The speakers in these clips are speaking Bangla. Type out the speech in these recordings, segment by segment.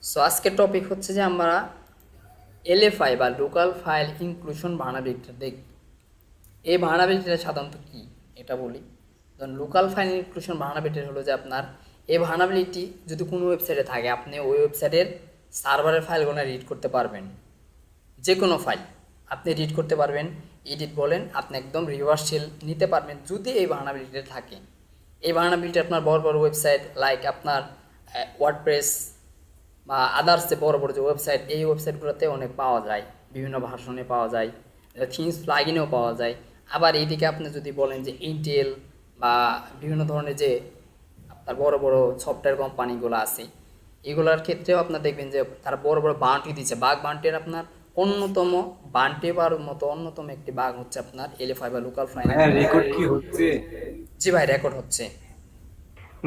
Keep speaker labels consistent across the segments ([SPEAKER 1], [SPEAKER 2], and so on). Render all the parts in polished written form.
[SPEAKER 1] সো আজকের টপিক হচ্ছে যে আমরা এলএফআই বা লোকাল ফাইল ইনক্লুশন ভার্নাবিলিটিটা দেখব। এই ভার্নাবিলিটিটা সাধারণত কী এটা বলি। ধরুন লোকাল ফাইল ইনক্লুশন ভার্নাবিলিটি হলো যে আপনার এই ভার্নাবিলিটি যদি কোনো ওয়েবসাইটে থাকে আপনি ওই ওয়েবসাইটের সার্ভারের ফাইলগুলো রিড করতে পারবেন। যে কোনো ফাইল আপনি রিড করতে পারবেন, এডিট বলেন, আপনি একদম রিভার্সেল নিতে পারবেন যদি এই ভার্নাবিলিটিটা থাকে। এই ভার্নাবিলিটি আপনার বড় বড় ওয়েবসাইট লাইক আপনার ওয়ার্ডপ্রেস বা আদার্স যে বড় বড় যে ওয়েবসাইট, এই ওয়েবসাইটগুলোতে অনেক পাওয়া যায়, বিভিন্ন ভার্সনে পাওয়া যায়, থিমস প্লাগইনেও পাওয়া যায়। আবার এইদিকে আপনি যদি বলেন যে ইন্টেল বা বিভিন্ন ধরনের যে আপনার বড় বড় সফটওয়্যার কোম্পানিগুলো আছে, এগুলোর ক্ষেত্রেও আপনার দেখবেন যে তারা বড় বড় বাউন্টি দিচ্ছে। বাগ বাউন্টির আপনার অন্যতম বান্টি পাওয়ার মতো অন্যতম একটি বাগ হচ্ছে আপনার এলএফআই বা লোকাল ফাইল।
[SPEAKER 2] হ্যাঁ, রেকর্ড কি হচ্ছে?
[SPEAKER 1] জি ভাই, রেকর্ড হচ্ছে।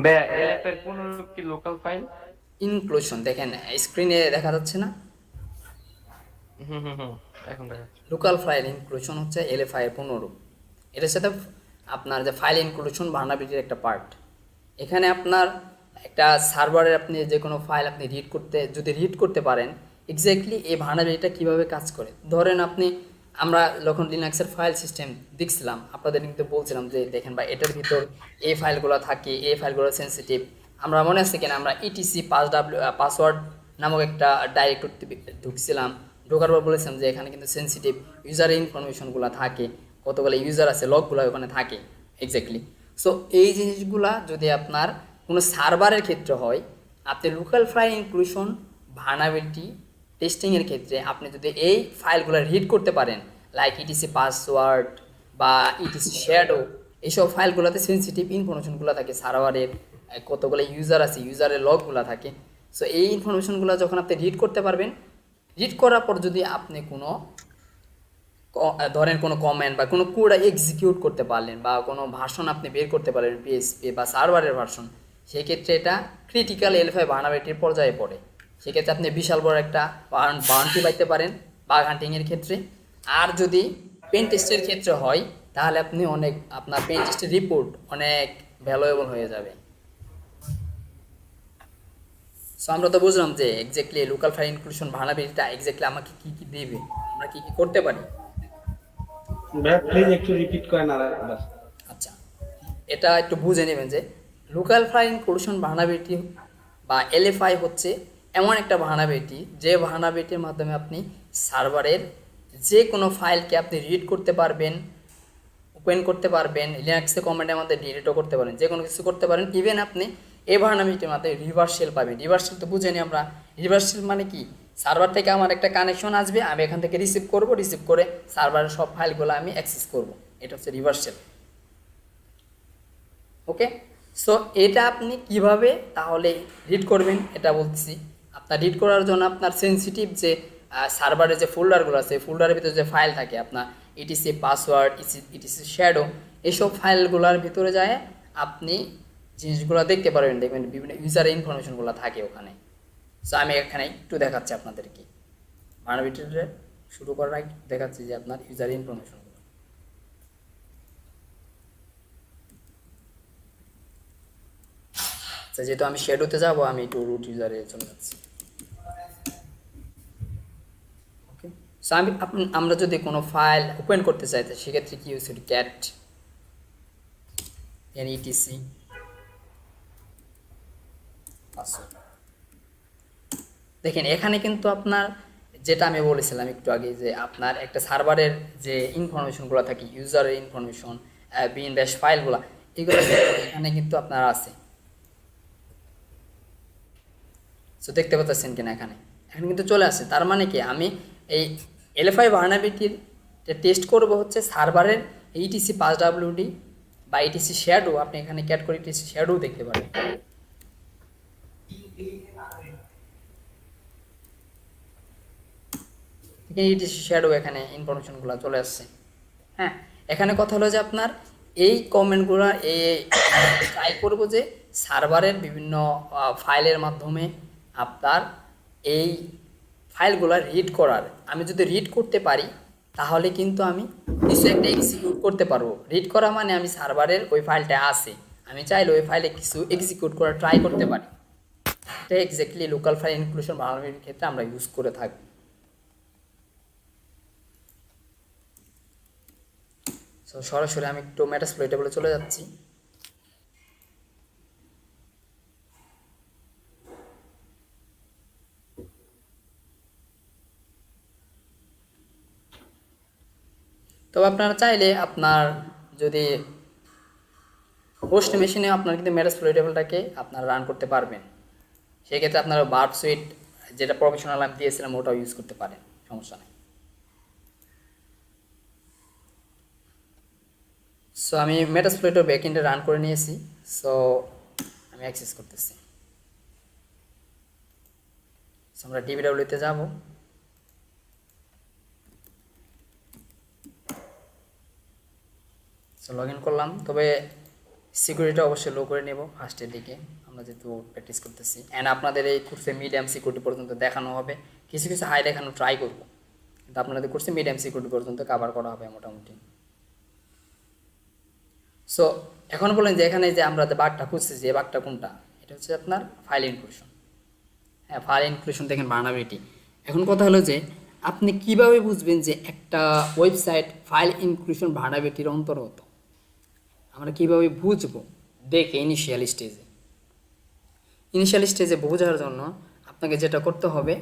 [SPEAKER 2] ভাইয়া এলএফ এর কোন কি লোকাল ফাইল?
[SPEAKER 1] ইনক্লুশন দেখেন স্ক্রিনে দেখা যাচ্ছে না,
[SPEAKER 2] হুম হুম হুম, এখন দেখা যাচ্ছে।
[SPEAKER 1] লোকাল ফাইল ইনক্লুশন হচ্ছে এলএফআই এর পুনরূপ। এটার সাথে আপনার যে ফাইল ইনক্লুশন ভার্নাবিলিটির একটা পার্ট। এখানে আপনার একটা সার্ভারের আপনি যে কোনো ফাইল আপনি রিড করতে পারেন এক্স্যাক্টলি এই ভার্নাবিলিটিটা কীভাবে কাজ করে। ধরেন আমরা যখন লিনাক্সের ফাইল সিস্টেম দেখছিলাম আপনাদের কিন্তু বলছিলাম যে দেখেন বা এটার ভিতর এই ফাইলগুলো থাকে, এই ফাইলগুলো সেন্সিটিভ। আমরা মনে আছে কিনা আমরা ইটিসি পাসওয়ার্ড নামক একটা ডাইরেক্টরি ঢুকছিলাম, ঢোকার পর বলেছিলাম যে এখানে কিন্তু সেন্সিটিভ ইউজারের ইনফরমেশনগুলো থাকে, কতগুলো ইউজার আছে লগগুলো ওখানে থাকে এক্স্যাক্টলি। সো এই জিনিসগুলা যদি আপনার কোনো সার্ভারের ক্ষেত্রে হয়, আপনি লোকাল ফাইল ইনক্লুশন ভার্নাবিলিটি টেস্টিংয়ের ক্ষেত্রে আপনি যদি এই ফাইলগুলো রিড করতে পারেন লাইক ইটিসি পাসওয়ার্ড বা ইটিসি শ্যাডো, এইসব ফাইলগুলোতে সেন্সিটিভ ইনফরমেশনগুলো থাকে, সার্ভারের কতগুলো ইউজার আছে, ইউজারের লগগুলো থাকে। সো এই ইনফরমেশনগুলো যখন আপনি রিড করতে পারবেন, রিড করার পর যদি আপনি কোনো ধরেন কোনো কমেন্ট বা কোনো কোড এক্সিকিউট করতে পারলেন বা কোনো ভার্সন আপনি বের করতে পারলেন পিএসপি বা সার্ভারের ভার্সন, সেক্ষেত্রে এটা ক্রিটিক্যাল এলএফআই ভার্নাবিলিটির পর্যায়ে পড়ে। সেক্ষেত্রে আপনি বিশাল বড় একটা বাউন্টি পাইতে পারেন বাগ হান্টিংয়ের ক্ষেত্রে। আর যদি পেন টেস্টের ক্ষেত্রে হয় তাহলে আপনি আপনার পেন টেস্টের রিপোর্ট অনেক ভ্যালুয়েবল হয়ে যাবে। সো আমরা তো বুঝলাম যে এক্স্যাক্টলি লোকাল ফাইল ইনক্লুশন ভার্নাবিলিটিটা এক্স্যাক্টলি আমাকে কী কী দেবে, আমরা কী কী করতে পারি।
[SPEAKER 2] ভাইয়া প্লিজ একটু রিপিট করেন আরেকবার।
[SPEAKER 1] আচ্ছা, এটা একটু বুঝে নেবেন যে লোকাল ফাইল ইনক্লুশন ভার্নাবিলিটি বা এলএফআই হচ্ছে এমন একটা ভার্নাবিলিটি যে ভার্নাবিলিটির মাধ্যমে আপনি সার্ভারের যে কোনো ফাইলকে আপনি রিড করতে পারবেন, ওপেন করতে পারবেন, লিনাক্সে কমান্ডের মধ্যে ডিলিটও করতে পারেন, যে কোনো কিছু করতে পারেন। ইভেন আপনি এই ভার্নাবিলিটির মাধ্যমে রিভার্সেল পাবেন। রিভার্সেল তো বুঝে নিই আমরা। রিভার্সেল মানে কি, সার্ভার থেকে আমার একটা কানেকশন আসবে, আমি এখান থেকে রিসিভ করে সার্ভারের সব ফাইলগুলো আমি অ্যাক্সেস করব। এটা হচ্ছে রিভার্সেল। ওকে, সো এটা আপনি কিভাবে তাহলে রিড করবেন এটা বলছি। আপনার রিড করার জন্য আপনার সেন্সিটিভ যে সার্ভারে যে ফোল্ডারগুলো আছে, ফোল্ডারের ভিতরে যে ফাইল থাকে আপনার ইটিসি পাসওয়ার্ড, ইটিসি শ্যাডো, এইসব ফাইলগুলোর ভিতরে যায় আপনি জিনিসগুলো দেখতে পারবেন। দেখবেন বিভিন্ন ইউজার ইনফরমেশনগুলো থাকে ওখানে। সো আমি এখানে একটু দেখাচ্ছি আপনাদেরকে, ভার্নাবিলিটি শুরু করার আগে দেখাচ্ছি যে আপনার ইউজার ইনফরমেশন। আচ্ছা, যেহেতু আমি শ্যাডোতে যাব আমি একটু রুট ইউজারে চলে যাচ্ছি। ওকে, সো আমরা যদি কোনো ফাইল ওপেন করতে চাই তো সেক্ষেত্রে কি ইউজ করি, ক্যাট ইটিসি পাসওয়ার্ড। দেখেন এখানে কিন্তু আপনার যেটা আমি বলেছিলাম একটু আগে যে আপনার একটা সার্ভারের যে ইনফরমেশনগুলো থাকে, ইউজারের ইনফরমেশন, বিন ব্যাশ ফাইলগুলো, এগুলো এখানে কিন্তু আপনার আছে। সো দেখতে পাচ্ছেন কিনা, এখানে কিন্তু চলে আসে। তার মানে কি, আমি এই এলএফআই ভার্নাবিলিটির টেস্ট করব হচ্ছে সার্ভারের এইটিসি পাস ডাব্লিউডি বা ইটিসি শ্যাডো। আপনি এখানে ক্যাট করে ইটিসি শ্যাডো দেখতে পারেন। ইটিসি শ্যাডো এখানে ইনফরমেশনগুলো চলে আসছে। হ্যাঁ, এখানে কথা হলো যে আপনার এই কমেন্টগুলো ট্রাই করবো যে সার্ভারের বিভিন্ন ফাইলের মাধ্যমে আপনার এই ফাইলগুলো রিড করার। আমি যদি রিড করতে পারি তাহলে কিন্তু আমি কিছু একটা এক্সিকিউট করতে পারবো। রিড করা মানে আমি সার্ভারের ওই ফাইলটা আছে, আমি চাইলে ওই ফাইলে কিছু এক্সিকিউট করার ট্রাই করতে পারি। এটা এক্স্যাক্টলি লোকাল ফাইল ইনক্লুশন বানানোর ক্ষেত্রে আমরা ইউজ করে থাকি। সো সরাসরি আমি একটু মেটাস্প্লয়েটেবলে চলে যাচ্ছি। তবে আপনারা চাইলে আপনার যদি হোস্ট মেশিনে আপনার কিন্তু মেটাস্প্লয়েটেবলটাকে আপনারা রান করতে পারবেন। সেক্ষেত্রে আপনারা বার্ড সুইট যেটা প্রফেশনাল আমি দিয়েছিলাম ওটাও ইউজ করতে পারেন, সমস্যা নেই। সো আমি মেটাস্প্লয়েটের ব্যাকএন্ডে রান করে নিয়েছি। সো আমি অ্যাক্সেস করতেছি। সো আমরা ডিবিডব্লিউতে যাব। সো লগ ইন করলাম, তবে সিকিউরিটিটা অবশ্যই লো করে নেব ফার্স্টের দিকে, আমরা যেহেতু প্র্যাকটিস করতেছি। অ্যান্ড আপনাদের এই কোর্সে মিডিয়াম সিকিউরিটি পর্যন্ত দেখানো হবে, কিছু কিছু হাই দেখানো ট্রাই করব, কিন্তু আপনাদের কোর্সে মিডিয়াম সিকিউরিটি পর্যন্ত কভার করা হবে মোটামুটি। সো এখন বলেন যে এখানে যে আমরা যে বাগটা খুঁজতেছি এই বাগটা কোনটা? এটা হচ্ছে আপনার ফাইল ইনক্লুশন। হ্যাঁ, ফাইল ইনক্লুশন দেখেন ভার্নাবিলিটি। এখন কথা হলো যে আপনি কিভাবে বুঝবেন যে একটা ওয়েবসাইট ফাইল ইনক্লুশন ভার্নাবিলিটির অন্তর্গত? আমরা কিভাবে বুঝবো? দেখে ইনিশিয়াল স্টেজে বোঝার জন্য আপনাকে যেটা করতে হবে,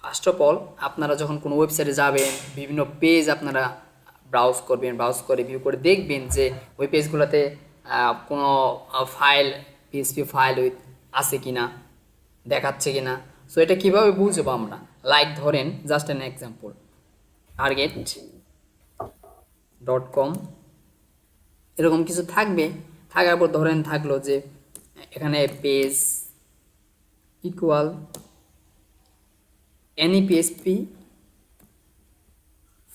[SPEAKER 1] ফার্স্ট অফ অল আপনারা যখন কোনো ওয়েবসাইটে যাবেন, বিভিন্ন পেজ আপনারা ব্রাউজ করবেন, ব্রাউজ করে ভিউ করে দেখবেন যে ওই পেজগুলোতে কোনো ফাইল পিএসপি ফাইল আছে কিনা, দেখাচ্ছে কিনা। সো এটা কীভাবে বুঝবো আমরা? লাইক ধরেন জাস্ট অ্যান এক্সাম্পল, target.com এরকম কিছু থাকবে। থাকার পর ধরেন থাকলো যে এখানে page equal any.php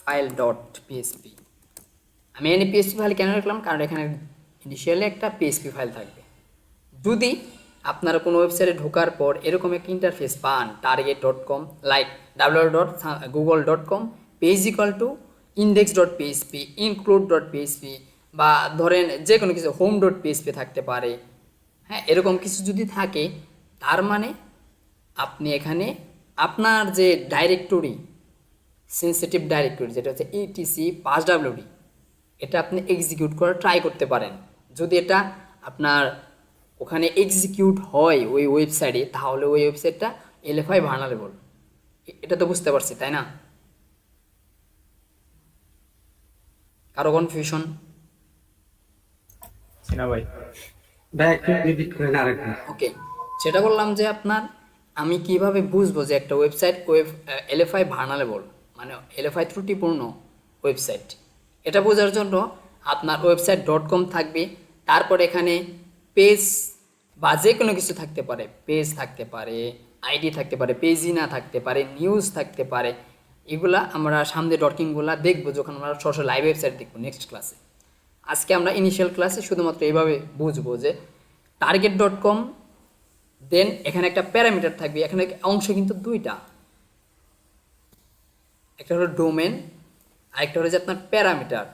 [SPEAKER 1] file dot PSP. আমি any.php ফাইল কেন রাখলাম? কারণ এখানে ইনিশিয়ালি একটা পিএসপি ফাইল থাকবে। যদি আপনারা কোনো ওয়েবসাইটে ঢোকার পর এরকম একটা ইন্টারফেস পান, target.com like www.google.com page equal to index.php include.php বা ধরেন যে কোনো কিছু home.php থাকতে পারে, হ্যাঁ, এরকম কিছু যদি থাকে, তার মানে আপনি এখানে আপনার যে ডাইরেক্টরি, সেন্সিটিভ ডাইরেক্টরি যেটা হচ্ছে etc/passwd, এটা আপনি এক্সিকিউট করে ট্রাই করতে পারেন। যদি এটা আপনার ওখানে এক্সিকিউট হয় ওই ওয়েবসাইটে, তাহলে ওই ওয়েবসাইটটা LFI ভার্নারেবল। এটা তো বুঝতে পারছি, তাই না? কারো কনফিউশন?
[SPEAKER 2] না ভাই, একটু রিপিট করেন আরেকবার।
[SPEAKER 1] ওকে, সেটা বললাম যে আপনার আমি কিভাবে বুঝবো যে একটা ওয়েবসাইট LFI ভার্নারেবল, মানে LFI ত্রুটিপূর্ণ ওয়েবসাইট। এটা বোঝার জন্য আপনার website.com থাকবে, তারপর এখানে পেজ বা যে কোনো কিছু থাকতে পারে, পেজ থাকতে পারে, আইডি থাকতে পারে, পেজিনা থাকতে পারে, নিউজ থাকতে পারে। এগুলা আমরা সামনে ডটকিংগুলা দেখবো যখন আমরা সরাসরি লাইভ ওয়েবসাইট দেখবো নেক্সট ক্লাসে। আজকে আমরা ইনিশিয়াল ক্লাসে শুধুমাত্র এইভাবে বুঝবো যে target.com, দেন এখানে একটা প্যারামিটার থাকবে। এখানে অংশ কিন্তু দুইটা, একটা হলো ডোমেন আর একটা হলো যে আপনার প্যারামিটার।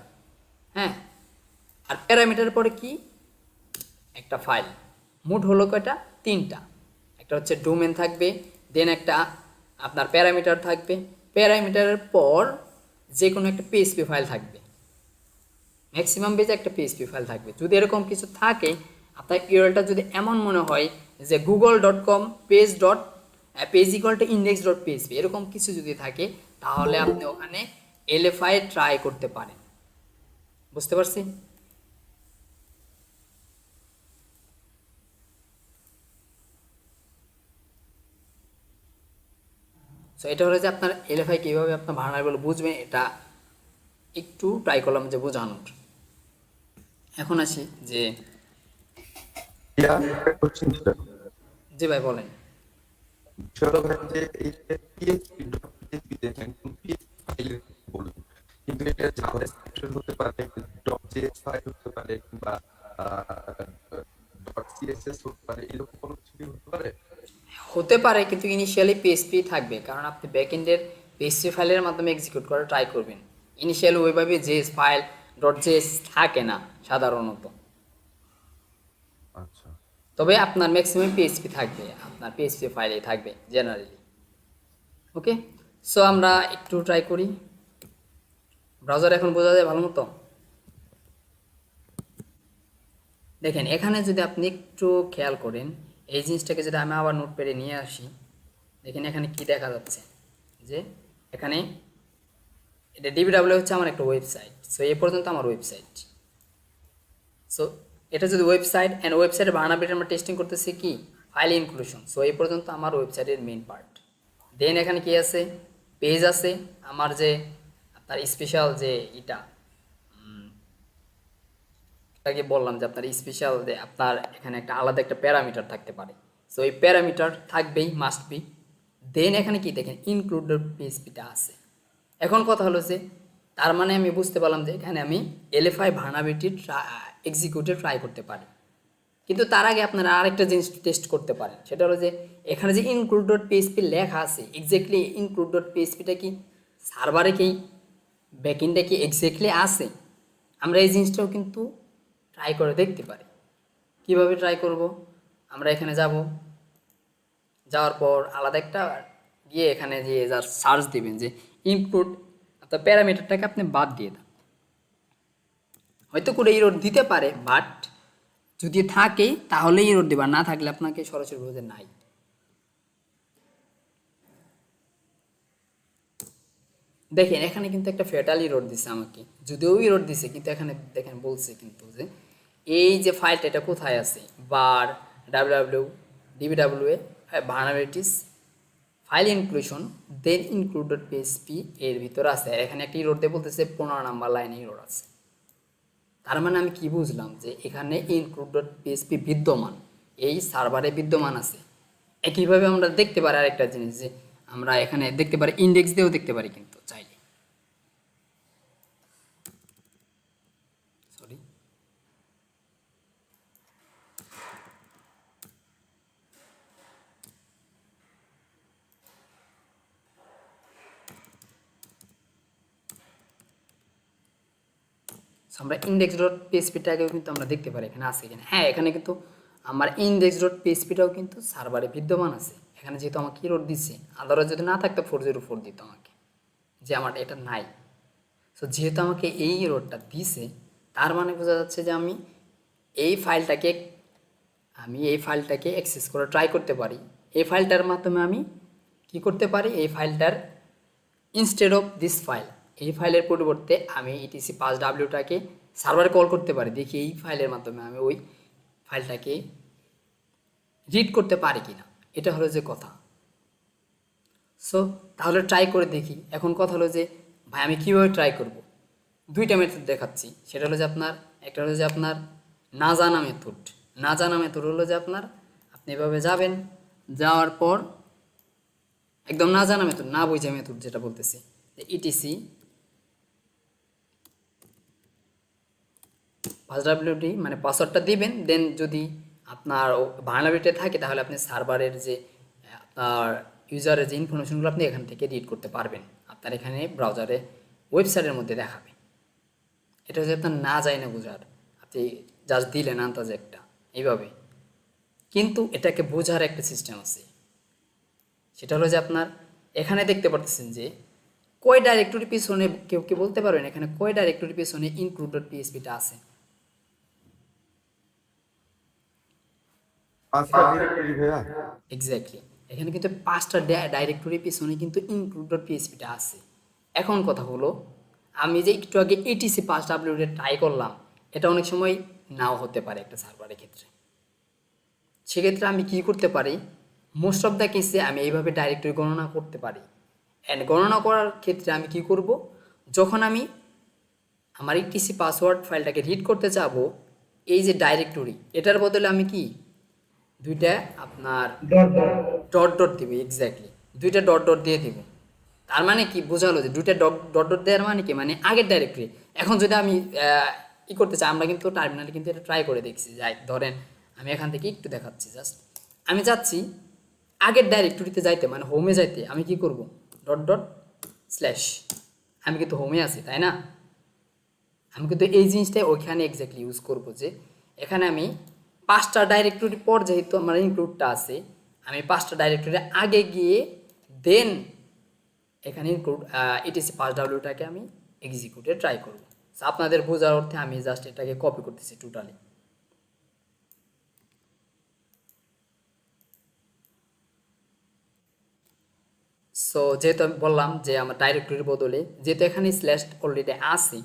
[SPEAKER 1] হ্যাঁ, আর প্যারামিটার পরে কি? একটা ফাইল। মোট হলো কয়টা? তিনটা। একটা হচ্ছে ডোমেন থাকবে, দেন একটা আপনার প্যারামিটার থাকবে, প্যারামিটারের পর যে কোনো একটা পিএসপি ফাইল থাকবে, ম্যাক্সিমাম বেজে একটা পিএসপি ফাইল থাকবে। যদি এরকম কিছু থাকে, আপনার ইউআরএলটা যদি এমন মনে হয় যে google.com page equal to index.php এরকম কিছু যদি থাকে, তাহলে আপনি ওখানে LFI ট্রাই করতে পারেন। বুঝতে পারছি? সো এটা হলো যে আপনার LFI কীভাবে আপনার ভার্নারেবল বুঝবেন, এটা একটু ট্রাই করলাম যে বোঝানোর। এখন আসি যে জি ভাই বলেন।
[SPEAKER 3] কিন্তু এটা জাভাস্ক্রিপ্ট হতে পারে, ডট.js ফাইল হতে পারে, কিংবা ডট.css হতে পারে, এরকম কোনো কিছু হতে পারে।
[SPEAKER 1] হতে পারে, কিন্তু ইনিশিয়ালি পিএসপি থাকবে, কারণ আপনি ব্যাকএন্ডের পিএসপি ফাইলের মাধ্যমে এক্সিকিউট করে ট্রাই করবেন। ইনিশিয়ালি ওইভাবে জেএস ফাইল ডট জেএস থাকে না সাধারণত।
[SPEAKER 3] আচ্ছা,
[SPEAKER 1] তবে আপনার ম্যাক্সিমাম পিএইচপি থাকবে, আপনার পিএইচপি ফাইলেই থাকবে জেনারেলি। ওকে, সো আমরা একটু ট্রাই করি। ব্রাউজার এখন বোঝা যায় ভালো মতো? দেখেন এখানে যদি আপনি একটু খেয়াল করেন, এই জিনিসটাকে যদি আমি আবার নোটপ্যাডে নিয়ে আসি, দেখেন এখানে কি দেখা যাচ্ছে যে এখানে এটা ডিবিডাব্লিউ হচ্ছে আমার একটা ওয়েবসাইট। সো এই পর্যন্ত আমার ওয়েবসাইট। সো এটা যদি ওয়েবসাইট অ্যান্ড ওয়েবসাইটের বানাবিটা আমরা টেস্টিং করতেছি কি ফাইল ইনক্লুশন। সো এই পর্যন্ত আমার ওয়েবসাইটের মেইন পার্ট। দেন এখানে কি আছে, পেজ আছে, আমার যে আপনার স্পেশাল যে এটাকে বললাম যে আপনার স্পেশাল যে আপনার এখানে একটা আলাদা একটা প্যারামিটার থাকতে পারে। সো এই প্যারামিটার থাকবেই, মাস্ট বি। দেন এখানে কি দেখেন ইনক্লুডেড পিএইচপিটা আছে। এখন কথা হলো যে তার মানে আমি বুঝতে পারলাম যে এখানে আমি এলএফআই ভার্নাবিলিটি এক্সিকিউটে ট্রাই করতে পারি। কিন্তু তার আগে আপনারা আরেকটা জিনিস টেস্ট করতে পারেন, সেটা হলো যে এখানে যে ইনক্লুড পিএইচপি লেখা আছে, এক্স্যাক্টলি ইনক্লুড পিএইচপিটা কি সার্ভারে কি ব্যাকএন্ডে কি এক্স্যাক্টলি আছে? আমরা এই জিনিসটাও কিন্তু ট্রাই করে দেখতে পারি। কিভাবে ট্রাই করব? আমরা এখানে যাব, যাওয়ার পর আলাদা একটা গিয়ে এখানে গিয়ে যার সার্চ দিবেন যে ইনক্লুড, অর্থাৎ প্যারামিটারটাকে আপনি বাদ দিয়ে দেন। হয়তো করে ইরোড দিতে পারে, বাট যদি থাকে তাহলেই ইরোড দেবে, না থাকলে আপনাকে সরাসরি বলতে নাই। দেখেন এখানে কিন্তু একটা ফ্যাটাল ইরোড দিছে আমাকে, যদিও ইরোড দিছে কিন্তু এখানে দেখেন বলছে কিন্তু যে এই যে ফাইলটা এটা কোথায় আছে, বার ডাব্লিউ ডিবিডাব্লিউ ভার্নাবিলিটিস ফাইল ইনক্লুশন দেন ইনক্লুডেড পিএইচপি এর ভিতরে আছে। আর এখানে একটা ইরোড দিয়ে বলতেছে 15 নাম্বার লাইনে ইরোড আছে। তার মানে আমি কি বুঝলাম যে এখানে ইনক্লুডেড পিএইচপি বিদ্যমান, এই সার্ভারে বিদ্যমান আছে। একইভাবে আমরা দেখতে পারি আরেকটা জিনিস যে আমরা এখানে দেখতে পারি ইন্ডেক্স দিয়েও দেখতে পারি কিন্তু চাইলে। সরি, আমরা ইন্ডেক্স ডট পিএইচপিটাকেও কিন্তু আমরা দেখতে পারি এখানে আছে কিনা। হ্যাঁ, এখানে কিন্তু আমার ইন্ডেক্স ডট পিএইচপিটাও কিন্তু সার্ভারে বিদ্যমান আছে। এখানে যেহেতু আমাকে ইরোড দিচ্ছে, আদারওয়াইজ যদি না থাকতো 404 দিত আমাকে, যে আমার এটা নাই। সো যেহেতু আমাকে এই ইরোডটা দিছে, তার মানে বোঝা যাচ্ছে যে আমি এই ফাইলটাকে অ্যাক্সেস করে ট্রাই করতে পারি। এই ফাইলটার মাধ্যমে আমি কি করতে পারি, এই ফাইলটার ইনস্টেড অফ দিস ফাইল, এই ফাইলের পরিবর্তে আমি ইটিসি 5W-টাকে সার্ভারে কল করতে পারি, দেখি এই ফাইলের মাধ্যমে আমি ওই ফাইলটাকে রিড করতে পারি কিনা। এটা হলো যে কথা। সো তাহলে ট্রাই করে দেখি। এখন কথা হলো যে ভাই আমি কীভাবে ট্রাই করব। দুইটা মেথড দেখাচ্ছি। সেটা হলো যে আপনার একটা হলো যে আপনার না জানা মেথড। না জানা মেথড হলো যে আপনার আপনি এভাবে যাবেন, যাওয়ার পর একদম না জানা মেথড, না বুঝে মেথড যেটা বলতেছি, ইটিসি 5W মানে পাসওয়ার্ডটা দিবেন। দেন যদি আপনার ভার্নাবিলিটি থাকে তাহলে আপনি সার্ভারের যে আপনার ইউজারের যে ইনফরমেশনগুলো আপনি এখান থেকে রিড করতে পারবেন, আপনার এখানে ব্রাউজারে ওয়েবসাইটের মধ্যে দেখাবে। এটা হচ্ছে আপনার না যায় না বোঝার, আপনি জাস্ট দিলেন আন্দাজে একটা এইভাবে। কিন্তু এটাকে বোঝার একটা সিস্টেম আছে। সেটা হলো যে আপনার এখানে দেখতে পাচ্ছেন যে কয় ডাইরেক্টরি পিছনে, কেউ কি বলতে পারবেন এখানে কয় ডাইরেক্টরি পিছনে ইনক্লুডেড পিএইচপিটা আছে?
[SPEAKER 3] 5টা ডিরেক্টরি ভাইয়া।
[SPEAKER 1] এক্স্যাক্টলি, এখানে কিন্তু 5টা ডাইরেক্টরি পিছনে কিন্তু ইনক্লুডেড পিএইচপিটা আছে। এখন কথা হলো আমি যে একটু আগে এটিসি 5W ট্রাই করলাম, এটা অনেক সময় নাও হতে পারে একটা সার্ভারের ক্ষেত্রে। সেক্ষেত্রে আমি কি করতে পারি, মোস্ট অফ দ্য কেসে আমি এইভাবে ডাইরেক্টরি গণনা করতে পারি। অ্যান্ড গণনা করার ক্ষেত্রে আমি কি করব, যখন আমি আমার ইটিসি পাসওয়ার্ড ফাইলটাকে রিড করতে চাবো, এই যে ডাইরেক্টরি এটার বদলে আমি কি দুইটা আপনার ডট ডট দিব। এক্স্যাক্টলি, দুইটা ডট ডট দিয়ে দিব। তার মানে কি বোঝালো যে দুইটা ডট ডট দেওয়ার মানে কি, মানে আগের ডাইরেক্টরি। এখন যদি আমি ই করতে চাই, আমরা কিন্তু টার্মিনালে কিন্তু এটা ট্রাই করে দেখছি। যাই ধরেন আমি এখান থেকে একটু দেখাচ্ছি, জাস্ট আমি যাচ্ছি আগের ডাইরেক্টরিতে যাইতে, মানে হোমে যাইতে আমি কি করব, ডট ডট স্ল্যাশ, আমি কিন্তু হোমে আছি তাই না। আমি কিন্তু এই জিনিসটাই ওইখানে এক্স্যাক্টলি ইউজ করব, যে এখানে আমি 5টা ডাইরেক্টরি পর যেহেতু আমার ইনক্লুডটা আছে, আমি 5টা ডাইরেক্টরি আগে গিয়ে দেন এখানে ইনক্লুড ইটিসি পাস ডাব্লিউটাকে আমি এক্সিকিউটে ট্রাই করব। সো আপনাদের বোঝার অর্থে আমি জাস্ট এটাকে কপি করতেছি টোটালি। সো যেহেতু আমি বললাম যে আমার ডাইরেক্টরির বদলে যেহেতু এখানে স্ল্যাশ অলরেডি আছে,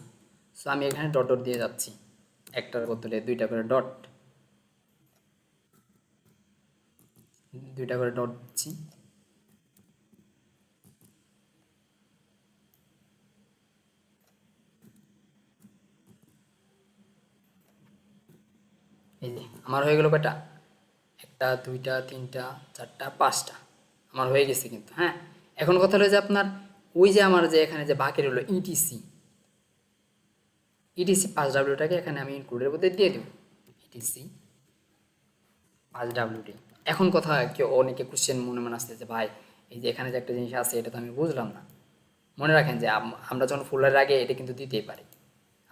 [SPEAKER 1] সো আমি এখানে ডট ডট দিয়ে যাচ্ছি, একটার বদলে 2টা করে ডট, 2টা করে ডট দিচ্ছি। এই যে আমার হয়ে গেল কয়টা, 1টা 2টা 3টা 4টা 5টা আমার হয়ে গেছে কিন্তু। হ্যাঁ, এখন কথা হলো যে আপনার ওই যে আমার যে এখানে যে বাকি রইল ইটিসি পাস ডাব্লিউটাকে এখানে আমি ইনক্লুডের মধ্যে দিয়ে দেব, ইটিসি পাস ডাব্লিউটি। এখন কথা কেউ অনেকে কোশ্চেন মনে মনে আসছে যে ভাই এই যে এখানে যে একটা জিনিস আছে এটা তো আমি বুঝলাম না। মনে রাখেন যে আমরা যখন ফুলের আগে এটা কিন্তু দিতেই পারি।